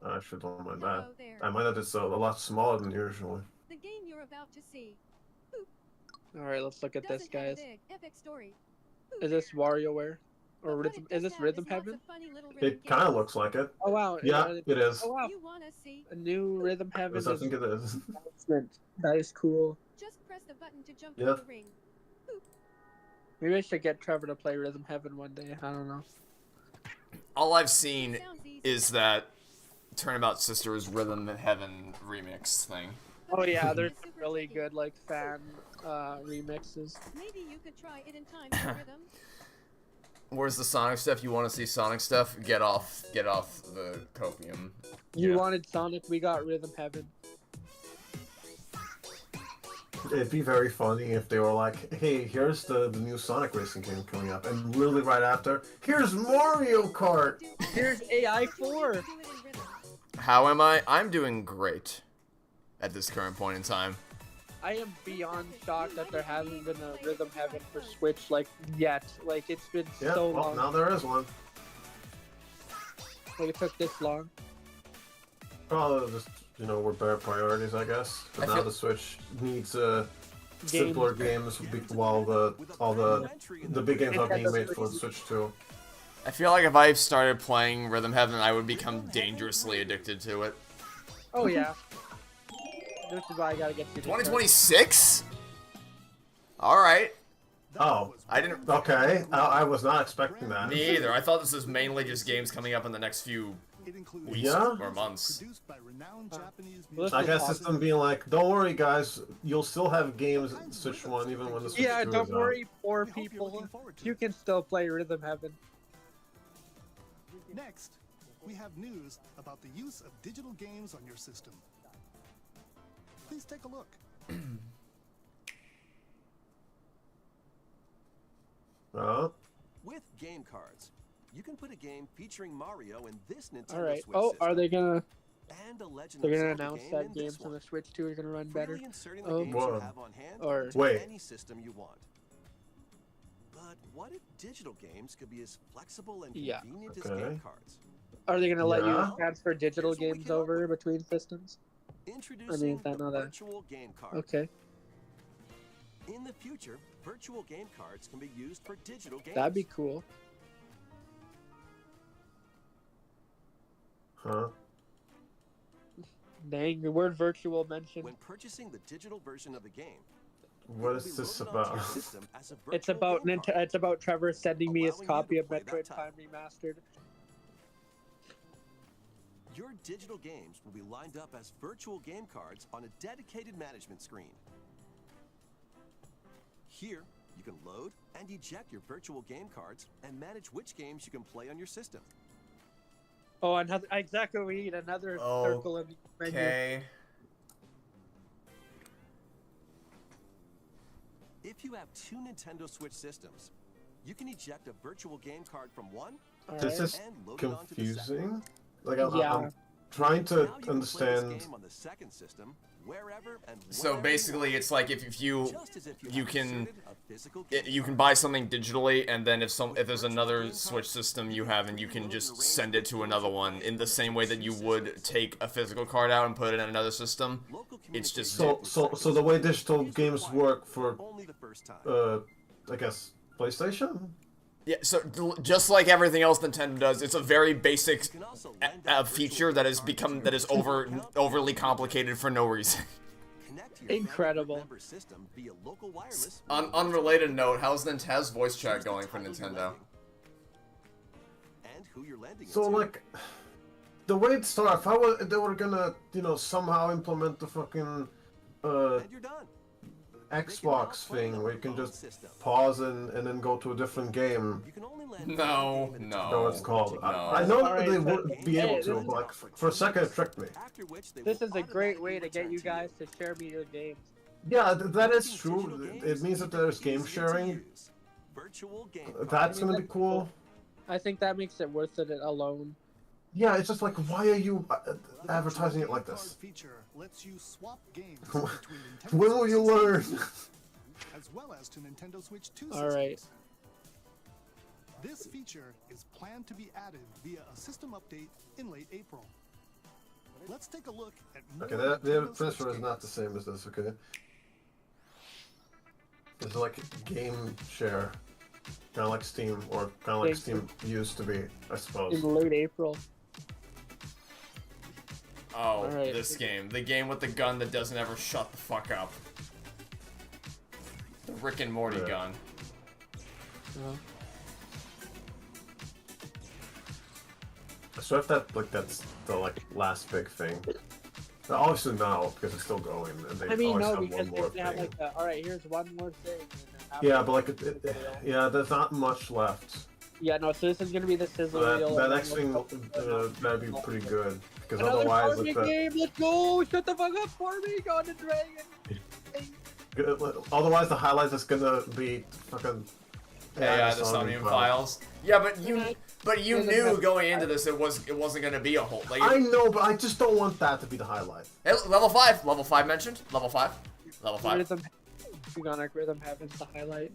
I should don't mind that. Hello there. I mind that it's a lot smaller than usual. The game you're about to see Alright, let's look at this, doesn't have a guys. big, epic story. Who Is this cares? WarioWare? But Or what Rhythm, it is does this have Rhythm is lots Heaven? of funny little rhythm It kind of games. looks like it. Oh wow. Yeah, it is. Oh wow. You wanna see? A new Rhythm Heaven Yes, I is think it is. announcement. That is cool. Just press the button to jump Yeah. through the ring. Maybe I should get Trevor to play Rhythm Heaven one day. I don't know. All I've seen Sounds easy. is that Turnabout Sisters Rhythm Heaven remix thing. But Oh the yeah, game there's is super really tricky. good like fan remixes. Maybe you could try it in time for rhythm. Where's the Sonic stuff? You want to see Sonic stuff? Get off the copium. You Yeah. wanted Sonic, we got Rhythm Heaven. It'd be very funny if they were like, "Hey, here's the new Sonic racing game coming up," and literally right after, "Here's Mario Kart." Do it Here's in AI4. Do it in rhythm. How am I? I'm doing great at this current point in time. I am beyond shocked that there hasn't been a Rhythm Heaven for Switch like yet. Like it's been Yeah, so well, long. now there is one. Like it took this long. Probably just we're better priorities, I guess. But I now feel- the Switch needs simpler games, while all the big games are being made for the Switch too. I feel like if I started playing Rhythm Heaven, I would become dangerously addicted to it. Oh yeah. This is why I gotta get you. to 2026? Alright. Oh, I didn't. okay. I was not expecting that. Me either. I thought this was mainly just games coming up in the next few weeks Yeah? or months. Well, this I is guess awesome. it's them being like, "Don't worry, guys. You'll still have games in Switch One even when the Switch Yeah, 2 don't is out." worry, poor people. You can still play Rhythm Heaven. Next, we have news about the use of digital games on your system. Please take a look. With game cards, you can put a game featuring Mario in this Nintendo All right. Switch Oh, system, are they gonna? and a Legend They're of gonna Zelda announce game that in this games on one. the Switch 2 are gonna run better. Freely inserting the Oh. games Whoa. you have on hand Or- onto Wait. any system you want. But what if digital games could be as flexible and Yeah. convenient as Okay. game cards? Are they gonna let Yeah. you transfer digital Here's what we games came up over with. between systems? Introducing I the know that. virtual game card. Okay, In the future, virtual game cards can be used for digital games. that'd be cool. Huh? Dang, the word virtual mentioned. When purchasing the digital version of the game, What it will is be this loaded onto your about? system as a It's virtual about game card. It's about Trevor sending me his allowing you copy to of play that Metroid title. Prime Remastered. Your digital games will be lined up as virtual game cards on a dedicated management screen. Here, you can load and eject your virtual game cards and manage which games you can play on your system. Oh, another exactly what we need another circle in the menu. Okay. If you have two Nintendo Switch systems, you can eject a virtual game card from one All This right. is and load it onto the second. confusing. Like, Yeah. trying to Now you can play this understand. game on the second system, wherever and So whenever basically, you it's like if you want, just as if you have can inserted a physical game you can buy something digitally, and then if there's another Switch system you have, and you can just send it to another one in the same way that you would take a physical card out and put it in another system. Local It's just So the way digital games work for only the first time. I guess PlayStation. yeah. So just like everything else Nintendo does, it's a very basic You can also lend out feature that has become overly complicated for no reason. connect to your Incredible. member system via local wireless. On unrelated note, how's voice chat going for Nintendo? And who you're lending it So to. like, the way it started, if they were gonna, somehow implement the fucking And you're done. Xbox thing where you can just pause and then go to a different game. You can only lend No, I don't no. know what it's called. No. I know Alright, they but- would be able hey, to, this is- but like for a second it tricked me. after which they This will is a great way to automatically get you return guys to share me your games. Yeah, that is Making true. digital It games means that there's game easy to sharing. use. Virtual game That's gonna be cool. I think that makes it worth it alone. Yeah, it's just like, why are you advertising it like Card this? feature lets you swap games between Nintendo When will Switch you learn? systems, as well as to Nintendo Switch 2 All right. systems. This feature is planned to be added via a system update in late April. Let's take a look at more Okay, the Nintendo transfer Switch is not the games. same as this, okay? This is like game share. Kinda like Steam, or kinda like Steam used to be, I suppose. In late April. Oh, Alright. this game. The game with the gun that doesn't ever shut the fuck up. The Rick and Morty Yeah. gun. So if that's the last big thing. Now, obviously now, because it's still going, and they I mean, always no, have because one more they have thing. like, alright, here's one more thing. And then after Yeah, but like, that, yeah, there's not much left. Yeah, no, so this is gonna be the sizzle So reel. that and next then thing, we'll- that'd be pretty good. Because Another otherwise, farming like, game, let's go! Shut the fuck up, farming on the dragon! otherwise the highlights is gonna be fucking. Yeah, the Somnium Files. Yeah, but you Doesn't knew have- going into this it wasn't gonna be a whole like I know, but I just don't want that to be the highlight. Hey, level 5 mentioned. Level 5. Rhythm, Gonic Rhythm Heaven's the highlight.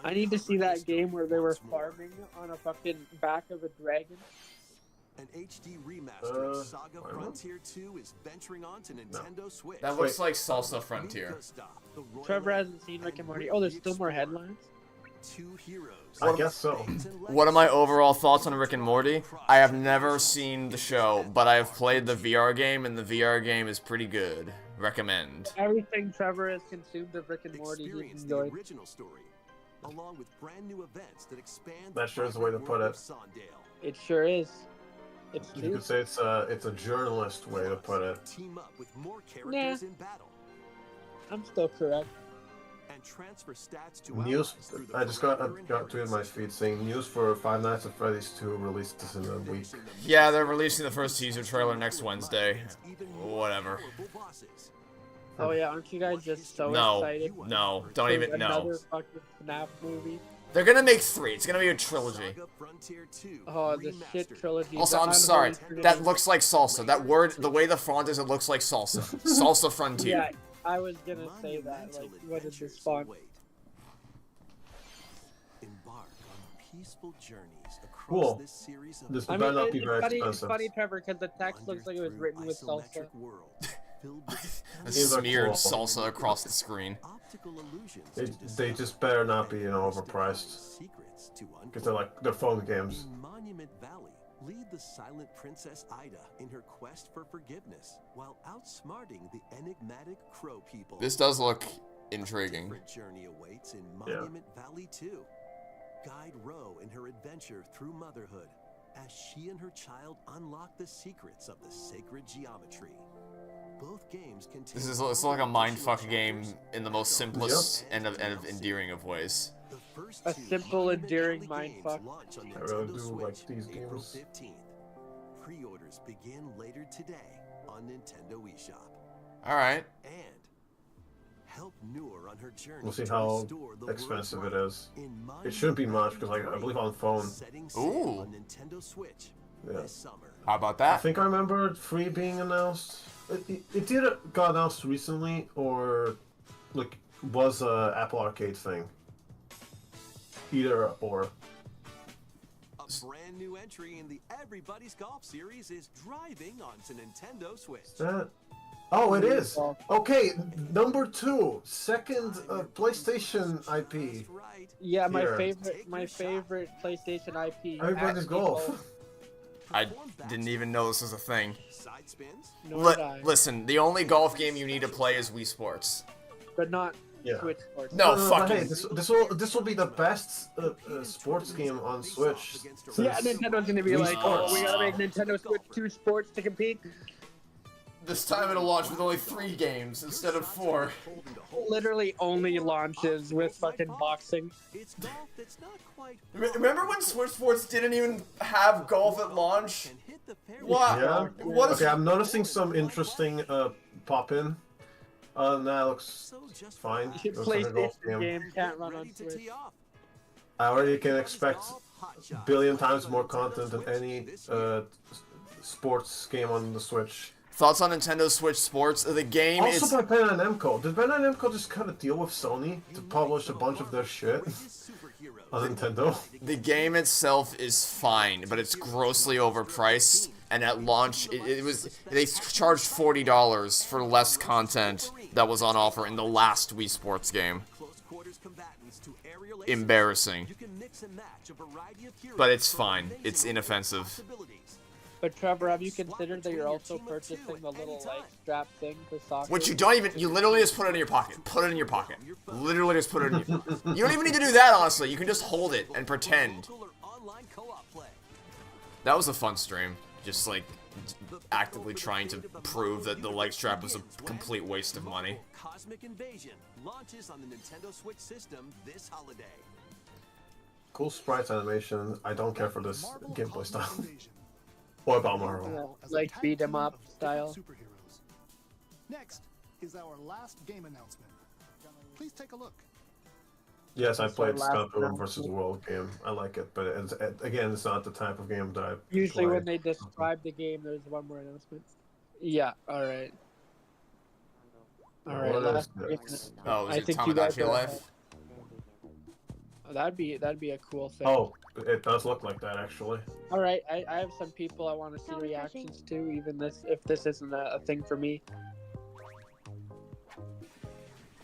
I need to see that game where they were farming on a fucking back of a dragon. An HD remaster of Saga why not? Frontier 2 is venturing onto Nintendo Switch. That looks like Salsa Frontier. Trevor hasn't seen Rick and Morty. Oh, there's still more headlines? Two heroes. I guess so. What are my overall thoughts on Rick and Morty? I have never seen the show, but I have played the VR game, and the VR game is pretty good. Recommend. Everything Trevor has consumed of Rick and Morty, he's Experience the enjoyed. original story, along with brand new events that expand That sure is the way to vibrant put world it. of Sondale. It sure is. It's You true. could say it's a journalist way to put it. Team up with more characters Nah. in battle I'm still correct. and transfer stats to News. allies through the I just got Perimeter tweeted my system. feed saying news for Five Nights at Freddy's 2 releases in a week. Yeah, they're releasing the first teaser trailer next Wednesday. Whatever. Oh yeah, aren't you guys just so No, excited? no, don't for even another no. fucking FNAF movie. They're gonna make 3. It's gonna be a trilogy. Oh, the shit trilogy. Also, the I'm sorry. unholy trilogy. That looks like salsa. That word, the way the font is, it looks like salsa. Salsa Frontier. Yeah, I was gonna say that. Like, what is this font? Embark on peaceful journeys across Cool. this series of This I better mean, not be it's very funny, expensive. it's funny, Trevor, because the text looks like it was written with salsa. isometric worlds filled with These are Smeared cool. salsa across the screen. optical illusions They, to they decipher just better not be, and overpriced. secrets to Because they're like, they're phone games. In Monument Valley, lead the silent Princess Ida in her quest for forgiveness, while outsmarting the enigmatic Crow people. This does look A intriguing. different journey awaits in Yeah. Monument Valley 2. Guide Ro in her adventure through motherhood, as she and her child unlock the secrets of the sacred geometry. Both games contain This is it's like a mindfuck additional game chapters, in the most simplest and of endearing of ways. The first A two simple, Monument endearing Valley games mindfuck. launch on I really Nintendo do Switch like these April games. 15th. Pre-orders begin later today on Nintendo eShop. Alright. And help Noor on her journey We'll see to how restore the expensive it world's is. light in It shouldn't be Monument much, because Valley I believe on phone. setting sail Ooh. on Nintendo Switch Yeah. this summer. How about I that? think I remember 3 being announced. It did got announced recently, or like was a Apple Arcade thing. Either or. A brand new entry in the Everybody's Golf series is driving onto Nintendo Switch. That. Oh, it is. Okay, number 2, second PlayStation IP. That's right. Yeah, my Here. favorite PlayStation IP. Everybody's actually golf. both. I didn't even know this was a thing. Side spins. Nor did I. Listen, the only golf game you need to play is Wii Sports. But not Yeah. Switch Sports. No, but fucking. hey, this will be the best sports game on Switch. Yeah, since- Nintendo's gonna be Wii like, oh, Sports. we gotta make Nintendo Switch 2 Sports to compete. This time it'll launch with only 3 games instead of 4. Literally only launches with fucking boxing. It's golf that's not quite Remember when Switch Sports didn't even have golf at launch? and hit the fairway. What? Yeah. What is? Okay, I'm noticing some interesting pop in. That looks So just fine. Looks like a golf PlayStation game. game can't run ready on to Switch. tee off. I already can expect Golf, hot shot. billion times more content than any sports game on the Switch. Thoughts on Nintendo Switch Sports? The game is. Also by Bandai Namco. Did Bandai Namco just cut a deal with Sony to publish a bunch of their shit on Nintendo? The game itself is fine, but it's grossly overpriced. And at launch, it was they charged $40 for less content that was on offer in the last Wii Sports game. Close quarters combatants to aerial aces. Embarrassing, You can mix and match a variety of heroes but it's for fine. amazing It's inoffensive. possibilities. But Trevor, have you considered that you're also purchasing the little like strap thing for soccer? Which you don't even. You literally just put it in your pocket. Put it in your pocket. Literally just put it in your. You don't even need to do that, honestly. You can just hold it and pretend. Cooler online co-op play. That was a fun stream. Just like actively trying to prove that the leg strap was a complete waste of money. Cosmic Invasion launches on the Nintendo Switch system this holiday. Cool sprites animation. I don't care for this Marvel gameplay Cosmic style. Invasion. Or about Marvel. Yeah, As a like tag beat 'em team up of epic style. Superheroes. Next is our last game announcement. Please take a look. Yes, I That's played our last Scott Pilgrim round. vs. World game. I like it, but again, it's not the type of game that I Usually play. when they describe the game, there's one more announcement. Yeah. All right. All right. What Last is game. this? Oh, is I it think you guys Tamagotchi are- Life? That'd be a cool thing. Oh, it does look like that actually. All right. I have some people I want to see reactions to, even if this isn't a thing for me.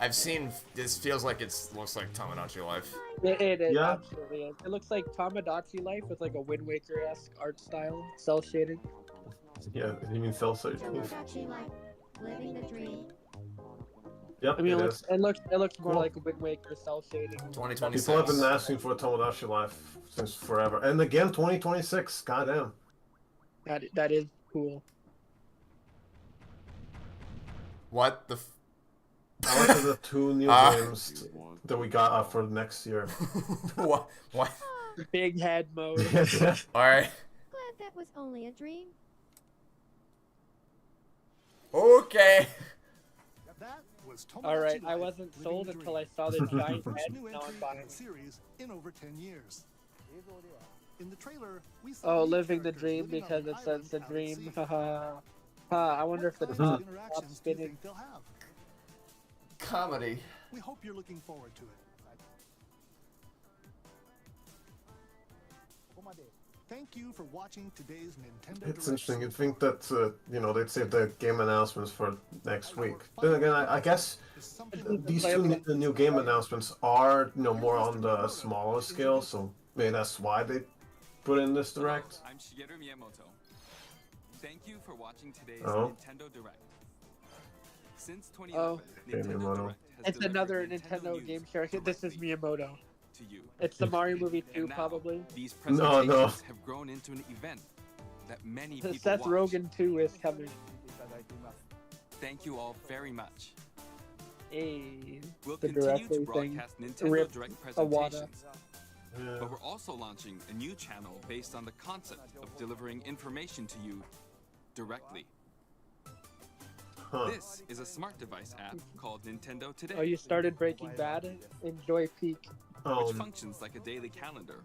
I've seen. This feels like looks like Tamagotchi Life. It is Yeah. absolutely is. It looks like Tamagotchi Life with like a Wind Waker-esque art style, cell shading. Yeah, you mean cell shading? Tamagotchi life, living the dream. Yep, I mean, it it is. looks more Cool. like a Wind Waker cell shading. 2026. People have been asking for a Tomodachi Life since forever, and again, 2026. Goddamn. That is cool. What the? I like the 2 new Ah. games that we got up for next year. What? What? Big head mode. All right. Glad that was only a dream. Okay. That was Tomodachi All right, I Life, wasn't Living sold the until Dream. I saw the giant First head. new Now I'm entry in buying. the series in over 10 years. In the trailer, we see Oh, new living the characters dream living on because the it says the island dream. out at sea. I wonder if the What top kinds of stops interactions do you spinning. think they'll have? Comedy. We hope you're looking forward to it. Thank you for watching today's Nintendo It's Direct. interesting. You'd think that they'd save the game announcements for next week. Then again, I guess Is something that these 2 new game announcements are more on the smaller scale, so maybe that's why they put in this direct. I'm Shigeru Miyamoto. Thank you for watching today's Oh. Nintendo Direct. Since 2011, Oh. Nintendo Miyamoto. Direct has It's delivered another Nintendo Nintendo news game character. This is directly Miyamoto. to you. It's the Mario movie And 2, now, probably. These No, presentations no. have grown into an event that many people Seth watch. Rogen 2 is coming. Thank you all very much. Hey, We'll the continue to directly thing. broadcast Nintendo Rip Direct Iwata. presentations, Yeah. but we're also launching a new channel based on the concept of delivering information to you directly. Huh. This is a smart device app called Nintendo Today. Oh, you started Breaking Bad? Enjoy Peak. which Oh. functions like a daily calendar.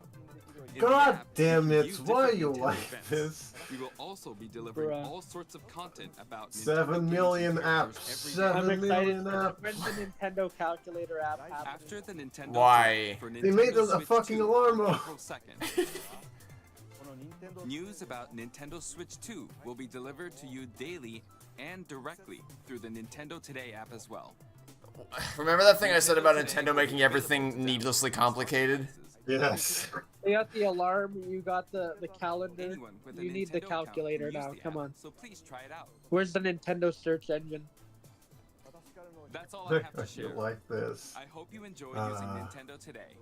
In the God app, damn you can it! view Why different you Nintendo like events. this? We will also be delivering Bruh. all sorts of content about Nintendo 7 games million and characters apps. every day. I'm 7 excited. million apps. When's the Nintendo calculator app happening? After the Nintendo Why? Direct for They made Nintendo a Switch fucking 2 alarm on bell. April 2nd. News about Nintendo Switch 2 will be delivered to you daily and directly through the Nintendo Today app as well. Remember that thing I said about Today Nintendo will making be available everything to download needlessly across complicated? devices. Yes. You got the alarm, you got the calendar. Anyone with a You need the Nintendo account calculator can use now. the Come app, on. So please try it out. Where's the Nintendo search engine? That's all I have to You share. like this. I hope you enjoy using Nintendo Today.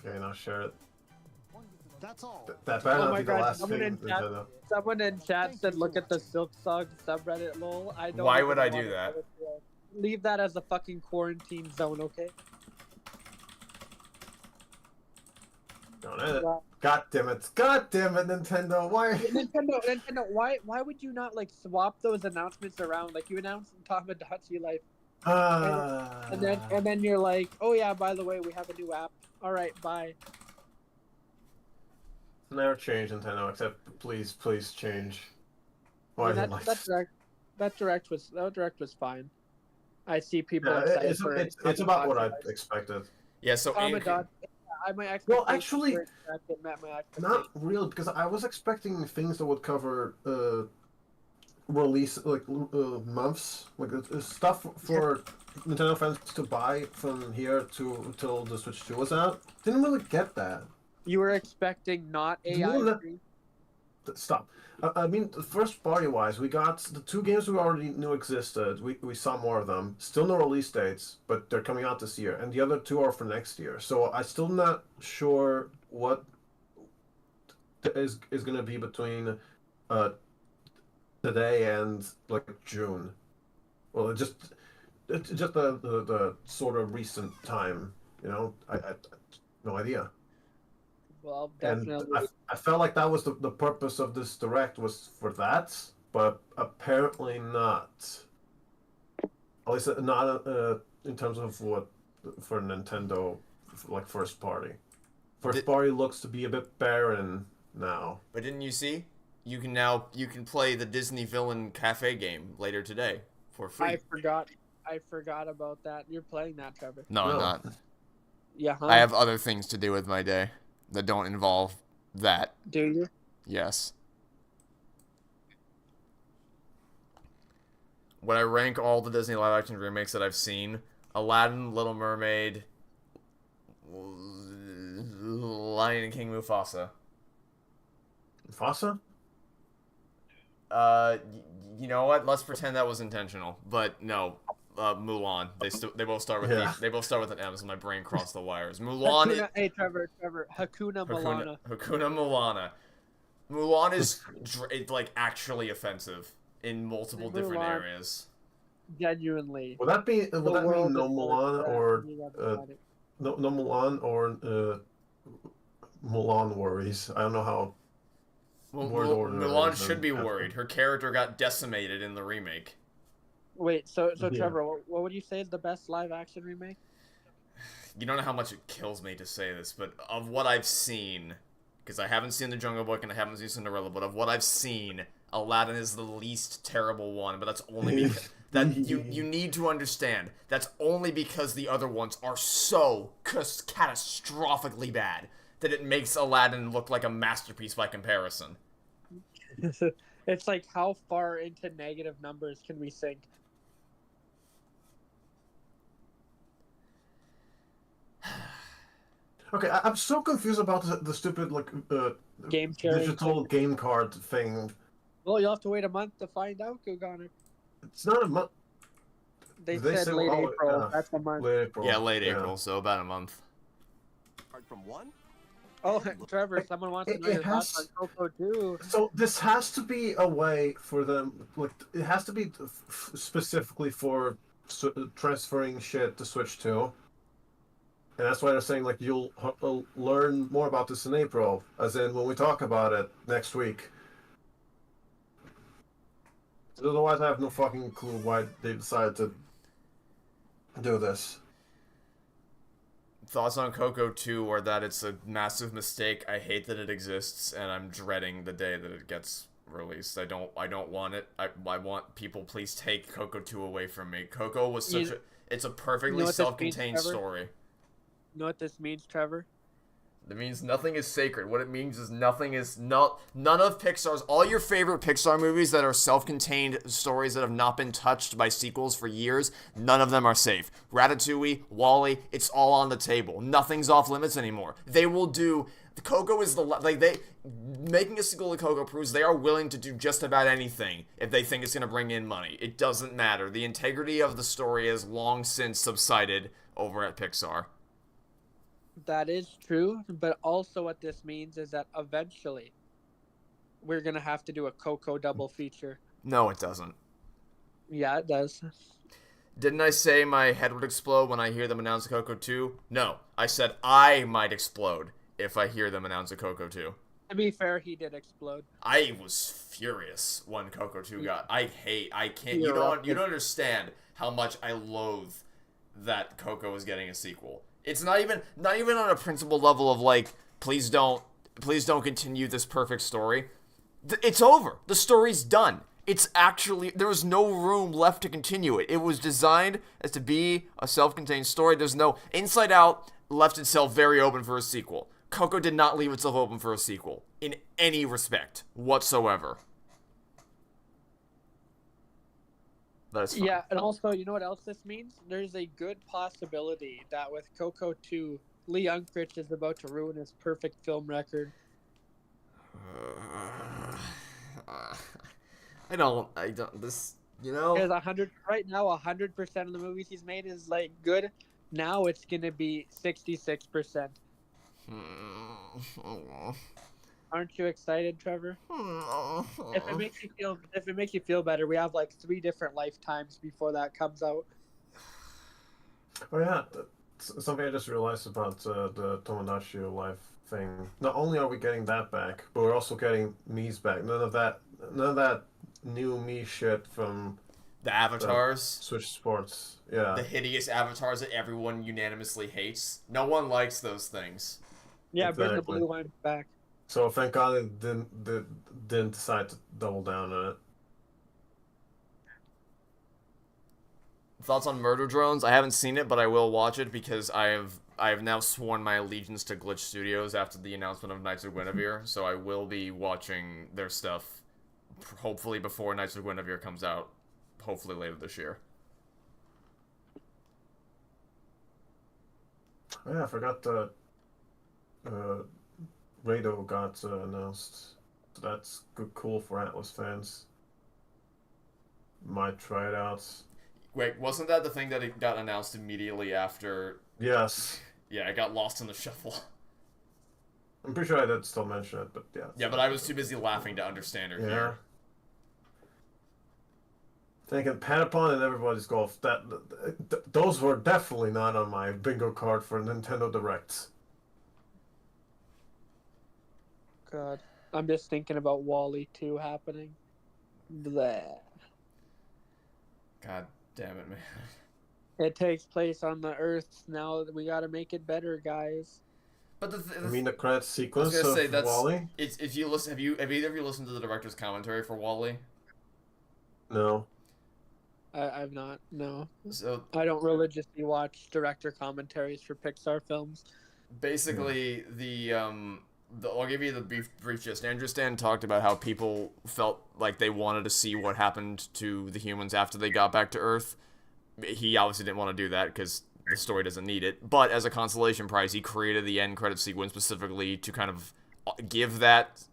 Okay, now share it. That's all. That better Oh not my be the God, last someone thing in chat- Nintendo. Someone in chat said, "Look at the Silk Song subreddit." Lol. I don't. Why even would I wanna do that? go into it. Leave that as a fucking quarantine zone, okay? Don't edit. Wow. God damn it. God damn it, Nintendo. Why? Nintendo, why would you not like swap those announcements around? Like you announced Tamagotchi Life, and then you're like, oh yeah, by the way, we have a new app. All right, bye. Never change Nintendo, except please change. I Why mean, is it like this? that direct was fine. I see people Yeah, excited for it. it's about what I Tamagotchi Life. expected. Yeah, so Tamagotchi. My expectations Well, actually, were exactly met my expectations. Not real, because I was expecting things that would cover release months, like stuff for Nintendo fans to buy from here to till the Switch 2 was out. Didn't really get that. You were expecting not you AI. know Stop. I mean, first party wise, we got the 2 games we already knew existed. We saw more of them. Still no release dates, but they're coming out this year, and the other 2 are for next year. So I'm still not sure what is going to be between today and like June. Well, it's just the sort of recent time. You know, I no idea. Well, And definitely. I felt like that was the purpose of this direct was for that, but apparently not. At least not in terms of what for Nintendo, like first party. First party looks to be a bit barren now. But didn't you see? You can play the Disney Villain Cafe game later today for free. I forgot about that. You're playing that, Trevor. No, I'm No. not. Yeah, huh? I have other things to do with my day that don't involve that. Do you? Yes. When I rank all the Disney live action remakes that I've seen, Aladdin, Little Mermaid, Lion King, Mufasa. Mufasa? You know what? Let's pretend that was intentional. But no, Mulan. They both start with they both start with an M, so my brain crossed the wires. Mulan. Hey, Trevor. Hakuna Milana. Hakuna Milana. Mulan is like actually offensive in multiple different Mulan. areas. Genuinely. Would that mean The no world is Mulan so or sad. You gotta find it. no Mulan or Mulan worries? I don't know how. Mulan should be worried. Her character got decimated in the remake. Wait, so Yeah. Trevor, what would you say is the best live action remake? You don't know how much it kills me to say this, but of what I've seen, because I haven't seen The Jungle Book and I haven't seen Cinderella, but of what I've seen, Aladdin is the least terrible one, but that's only because that you need to understand. That's only because the other ones are so catastrophically bad that it makes Aladdin look like a masterpiece by comparison. It's like, how far into negative numbers can we sink? Okay, I'm so confused about the stupid like Game sharing. digital game card thing. Well, you'll have to wait a month to find out, Gugana. It's not a month. They They said say- late oh, April. yeah. That's a month. Late April. Yeah, late April, so about a month. Apart from one, Oh, Trevor, someone wants to know It your thoughts on has- Coco too. So this has to be a way for them. Like it has to be specifically for transferring shit to Switch 2. And that's why they're saying like you'll learn more about this in April, as in when we talk about it next week. Otherwise, I have no fucking clue why they decided to do this. Thoughts on Coco 2 are that it's a massive mistake. I hate that it exists, and I'm dreading the day that it gets released. I don't want it. I want people, please take Coco 2 away from me. Coco was it's a perfectly self-contained story. You know what this means, Trevor? It means nothing is sacred. What it means is none of Pixar's, all your favorite Pixar movies that are self-contained stories that have not been touched by sequels for years, none of them are safe. Ratatouille, WALL-E, it's all on the table. Nothing's off limits anymore. They will do, Coco is making a sequel to Coco proves they are willing to do just about anything if they think it's going to bring in money. It doesn't matter. The integrity of the story has long since subsided over at Pixar. That is true, but also what this means is that eventually we're going to have to do a Coco double feature. No, it doesn't. Yeah, it does. Didn't I say my head would explode when I hear them announce a Coco 2? No, I said I might explode if I hear them announce a Coco 2. To be fair, he did explode. I was furious when Coco 2 got... I can't... You don't understand how much I loathe that Coco is getting a sequel. It's not even on a principle level of like, please don't continue this perfect story. It's over. The story's done. It's actually, there was no room left to continue it. It was designed as to be a self-contained story. There's no, Inside Out left itself very open for a sequel. Coco did not leave itself open for a sequel in any respect whatsoever. That's fine. Yeah, and also, you know what else this means? There's a good possibility that with Coco 2, Lee Unkrich is about to ruin his perfect film record. I don't, this, you know? Because right now, 100% of the movies he's made is, like, good. Now it's going to be 66%. Aren't you excited, Trevor? If it makes you feel better, we have like 3 different lifetimes before that comes out. Oh yeah, something I just realized about the Tomodachi Life thing. Not only are we getting that back, but we're also getting Mii's back. None of that new Mii shit from the avatars, Switch Sports. Yeah, the hideous avatars that everyone unanimously hates. No one likes those things. Yeah, exactly. Bring the blue line back. So thank God it didn't decide to double down on it. Thoughts on Murder Drones? I haven't seen it, but I will watch it because I have now sworn my allegiance to Glitch Studios after the announcement of Knights of Guinevere. So I will be watching their stuff, hopefully before Knights of Guinevere comes out, hopefully later this year. Oh yeah, I forgot the Rado got announced. So that's cool for Atlas fans. Might try it out. Wait, wasn't that the thing that it got announced immediately after? Yes. Yeah, it got lost in the shuffle. I'm pretty sure I did still mention it, but yeah. Yeah, but I was too busy laughing to understand or hear. Thinking Patapon and Everybody's Golf. Those were definitely not on my bingo card for Nintendo Directs. God, I'm just thinking about WALL-E 2 happening. Bleh. God damn it, man. It takes place on the Earth now. We gotta make it better, guys. But I mean the credit sequence of WALL-E? If you listen, have either of you listened to the director's commentary for WALL-E? No. I've not. No. So I don't religiously watch director commentaries for Pixar films. Basically, I'll give you the brief gist. Andrew Stan talked about how people felt like they wanted to see what happened to the humans after they got back to Earth. He obviously didn't want to do that because the story doesn't need it. But as a consolation prize, he created the end credit sequence specifically to kind of give that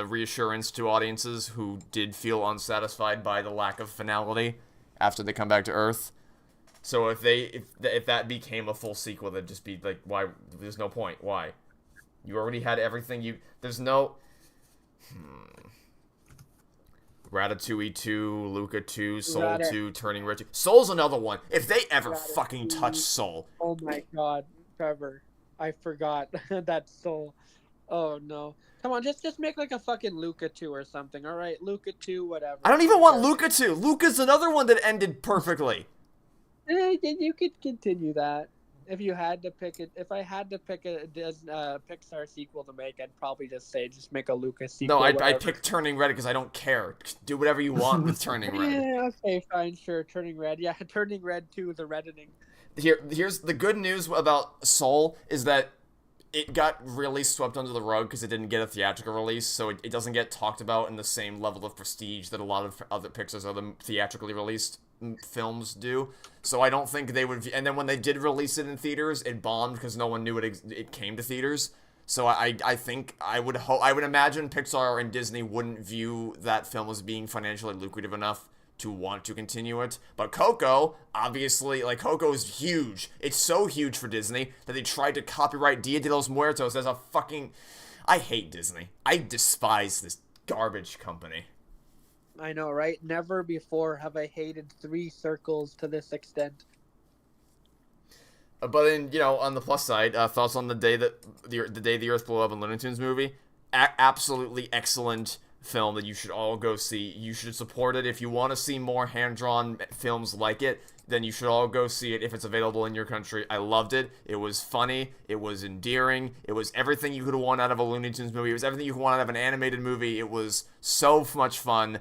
reassurance to audiences who did feel unsatisfied by the lack of finality after they come back to Earth. So if that became a full sequel, that'd just be like, why? There's no point. Why? You already had everything. There's no... Ratatouille 2, Luca 2, Soul 2, Turning Red 2. Soul's another one. If they ever fucking touch Soul. Oh my god, Trevor. I forgot that Soul. Oh no. Come on, just make like a fucking Luca 2 or something, alright? Luca 2, whatever. I don't even want Luca 2. Luca's another one that ended perfectly. You could continue that. If you had to pick it, if I had to pick a Pixar sequel to make, I'd probably just say just make a Lucas No, sequel. I picked Turning Red because I don't care. Do whatever you want with Turning Red. Yeah, okay, fine, sure. Turning Red, yeah, Turning Red 2, the reddening. Here's the good news about Soul is that it got really swept under the rug because it didn't get a theatrical release, so it doesn't get talked about in the same level of prestige that a lot of other Pixar's other theatrically released films do. So I don't think they would. And then when they did release it in theaters, it bombed because no one knew it came to theaters. So I think I would imagine Pixar and Disney wouldn't view that film as being financially lucrative enough to want to continue it. But Coco, obviously, like, Coco is huge. It's so huge for Disney that they tried to copyright Dia de los Muertos as a fucking... I hate Disney. I despise this garbage company. I know, right? Never before have I hated Three Circles to this extent. But then, on the plus side, thoughts on the day the Earth blew up in Looney Tunes movie? Absolutely excellent film that you should all go see. You should support it. If you want to see more hand-drawn films like it, then you should all go see it if it's available in your country. I loved it. It was funny. It was endearing. It was everything you could want out of a Looney Tunes movie. It was everything you could want out of an animated movie. It was so much fun.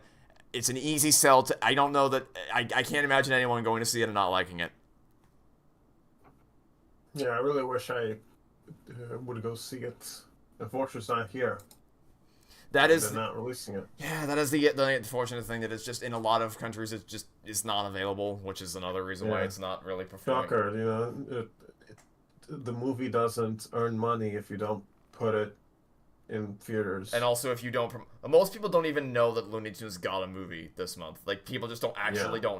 It's an easy sell to... I don't know that... I can't imagine anyone going to see it and not liking it. Yeah, I really wish I would go see it. Unfortunately, it's not here. They're not releasing it. Yeah, that is the unfortunate thing, that it's just in a lot of countries it just is not available, which is another reason why it's not really performing. Shocker, the movie doesn't earn money if you don't put it in theaters. And also if you don't... Most people don't even know that Looney Tunes got a movie this month. Like, people just don't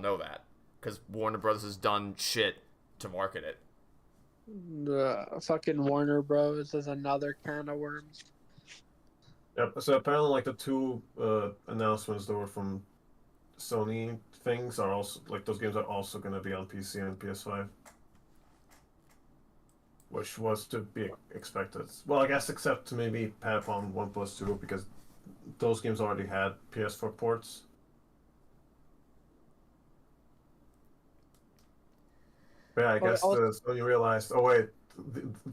know that. Because Warner Bros. Has done shit to market it. Fucking Warner Bros. Is another can of worms. Yep. So apparently, like, the two announcements that were from Sony things are also, like, those games are also going to be on PC and PS5, which was to be expected. Well, I guess except to maybe Patapon 1+2 because those games already had PS4 ports. But yeah, I guess Sony realized, oh wait,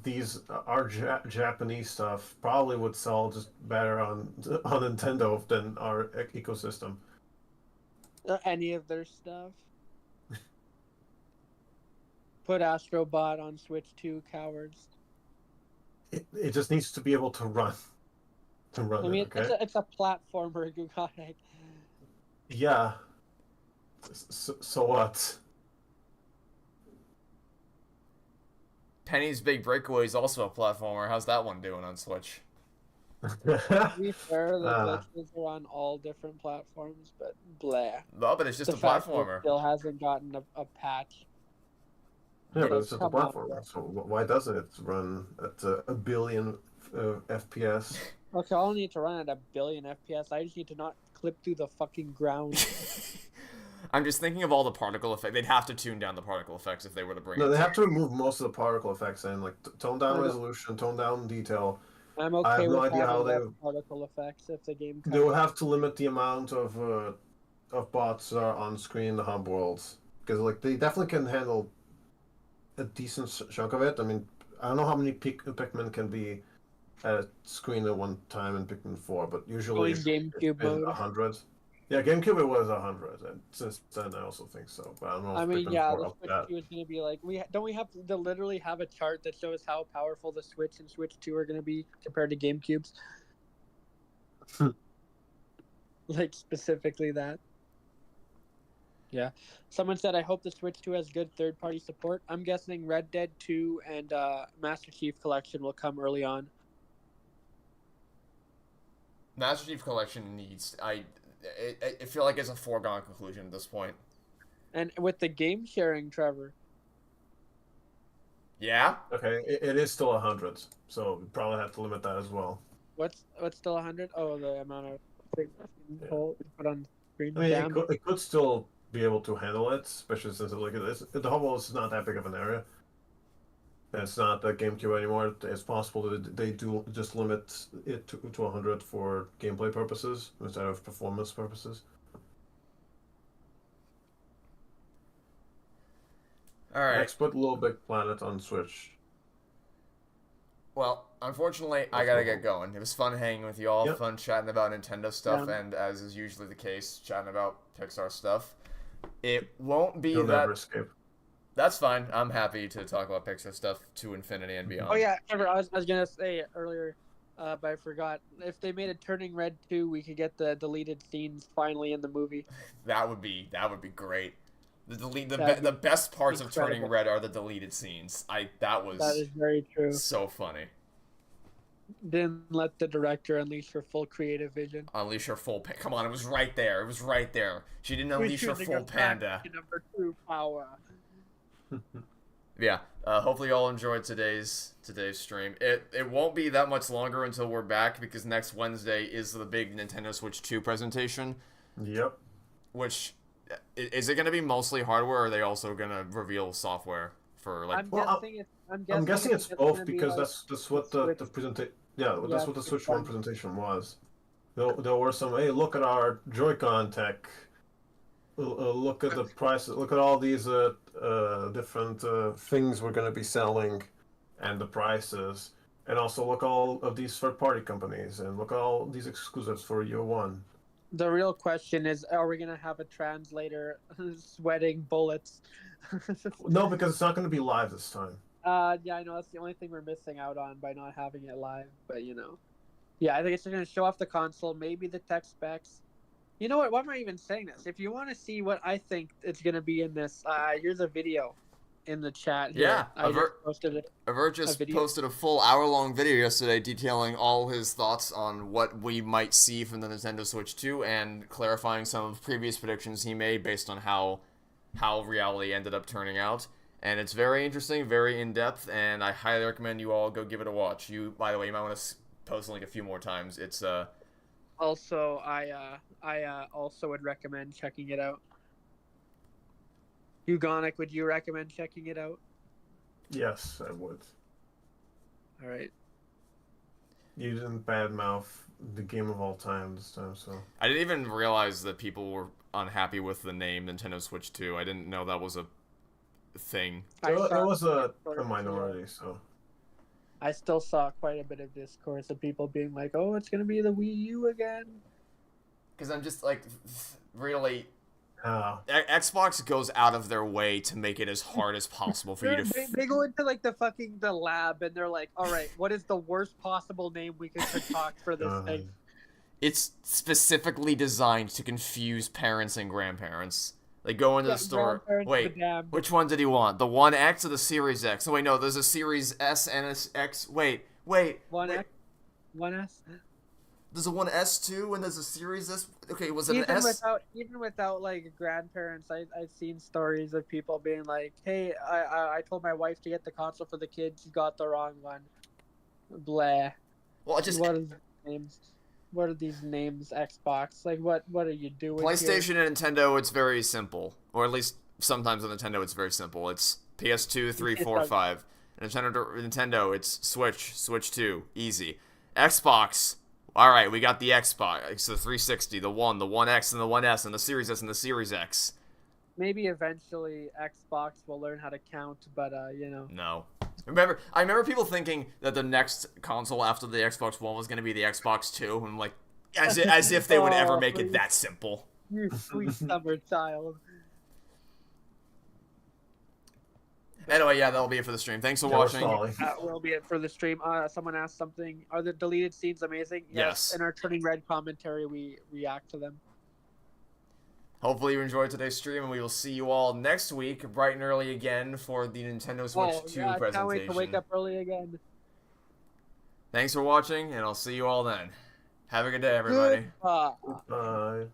these our Japanese stuff probably would sell just better on Nintendo than our ecosystem. Any of their stuff. Put Astro Bot on Switch 2, cowards. It just needs to be able to run. I mean, okay? it's a platformer, you got it. Yeah. So what? Penny's Big Breakaway is also a platformer. How's that one doing on Switch? To be fair, the glitches are on all different platforms, but blah. No, but it's just a platformer. It still hasn't gotten a patch. Yeah, but it's just a platformer. So why doesn't it run at a billion FPS? Okay, I don't need to run at a billion FPS. I just need to not clip through the fucking ground. I'm just thinking of all the particle effects. They'd have to tune down the particle effects if they were to bring it. No, they have to remove most of the particle effects and like tone down resolution, tone down detail. I'm okay I have no with idea how they particle effects if the game comes. They will have to limit the amount of bots that are on screen in the hub worlds because like they definitely can handle a decent chunk of it. I mean, I don't know how many Pikmin can be at a screen at one time in Pikmin 4, but usually GameCube mode 100. Yeah, GameCube it was 100, and since then I also think so. But I don't know. I mean, Pikmin yeah, 4 the Switch 2 is going to be like we have to literally have a chart that shows how powerful the Switch and Switch 2 are going to be compared to GameCubes. Like specifically that. Yeah. Someone said, I hope the Switch 2 has good third-party support. I'm guessing Red Dead 2 and Master Chief Collection will come early on. Master Chief Collection needs... I feel like it's a foregone conclusion at this point. And with the game sharing, Trevor. Yeah? Okay, it is still 100, so we probably have to limit that as well. What's still 100? Oh, the amount of things put on screen. I mean, it could still be able to handle it, especially since the whole world is not that big of an area. It's not a GameCube anymore. It's possible that they do just limit it to 100 for gameplay purposes instead of performance purposes. All right. Next, put Little Big Planet on Switch. Well, unfortunately, I gotta get going. It was fun hanging with you all, Yep. fun chatting about Nintendo stuff, Yeah. and as is usually the case, chatting about Pixar stuff. It won't be You'll that. never escape. That's fine. I'm happy to talk about Pixar stuff to infinity and beyond. Oh yeah, Trevor, I was gonna say earlier, but I forgot. If they made a Turning Red 2, we could get the deleted scenes finally in the movie. That would be great. That'd The best parts of Turning incredible. Red are the deleted scenes. That was That is very true. so funny. Didn't let the director unleash her full creative vision. Unleash her full come on, it was right there. It was right there. She didn't unleash her Choosing full her back panda. to number 2 power. Yeah. Hopefully you all enjoyed today's stream. It won't be that much longer until we're back because next Wednesday is the big Nintendo Switch 2 presentation. Yep. Which is it going to be mostly hardware, or are they also going to reveal software for like? I'm guessing it's both gonna be because like that's what the Switch. presentation. Yeah, That's what the it's Switch fun. 1 presentation was. There were some. Hey, look at our Joy-Con tech. Look at the prices. Look at all these different things we're going to be selling, and the prices. And also look at all of these third-party companies, and look at all these exclusives for year one. The real question is, are we gonna have a translator sweating bullets? No, because it's not going to be live this time. Yeah, I know that's the only thing we're missing out on by not having it live. But yeah, I think it's just gonna show off the console, maybe the tech specs. You know what? Why am I even saying this? If you want to see what I think it's gonna be in this, here's a video in the chat. Here. Yeah, I just posted it. Avert just video. posted a full hour-long video yesterday detailing all his thoughts on what we might see from the Nintendo Switch 2 and clarifying some of previous predictions he made based on how reality ended up turning out. And it's very interesting, very in-depth, and I highly recommend you all go give it a watch. By the way, you might want to post the link a few more times. It's Also, I also would recommend checking it out. Ugonic, would you recommend checking it out? Yes, I would. All right. You didn't badmouth the game of all time this time, so. I didn't even realize that people were unhappy with the name Nintendo Switch 2. I didn't know that was a thing. It was a minority, so. I still saw quite a bit of discourse of people being like, "Oh, it's gonna be the Wii U again." Because I'm just like, really. Oh. Xbox goes out of their way to make it as hard as possible for you to. They go into like the lab and they're like, "All right, what is the worst possible name we could concoct for this thing?" It's specifically designed to confuse parents and grandparents. They go into the store. Wait, which one did he want? The 1X or the Series X? Oh, wait, no, there's a Series S and a X. Wait. 1X? 1S? There's a 1S too, and there's a Series S. Okay, was it even an S? Even without like grandparents, I've seen stories of people being like, "Hey, I told my wife to get the console for the kids. She got the wrong one." Blah. Well, What are these names? Xbox? Like, what are you doing? PlayStation and Nintendo, it's very simple. Or at least sometimes on Nintendo, it's very simple. It's PS2, 3, 4, 5. Nintendo, it's Switch 2, easy. Xbox, alright, we got the Xbox, the 360, the 1, the 1X, and the 1S, and the Series S, and the Series X. Maybe eventually Xbox will learn how to count, but No. I remember people thinking that the next console after the Xbox One was going to be the Xbox 2. I'm like, as if they would ever make it that simple. You sweet summer child. Anyway, yeah, that'll be it for the stream. Thanks for watching. That will be it for the stream. Someone asked something. Are the deleted scenes amazing? Yes. In our Turning Red commentary, we react to them. Hopefully you enjoyed today's stream, and we will see you all next week, bright and early again, for the Nintendo Switch 2 presentation. I can't wait to wake up early again. Thanks for watching, and I'll see you all then. Have a good day, everybody. Goodbye. Bye.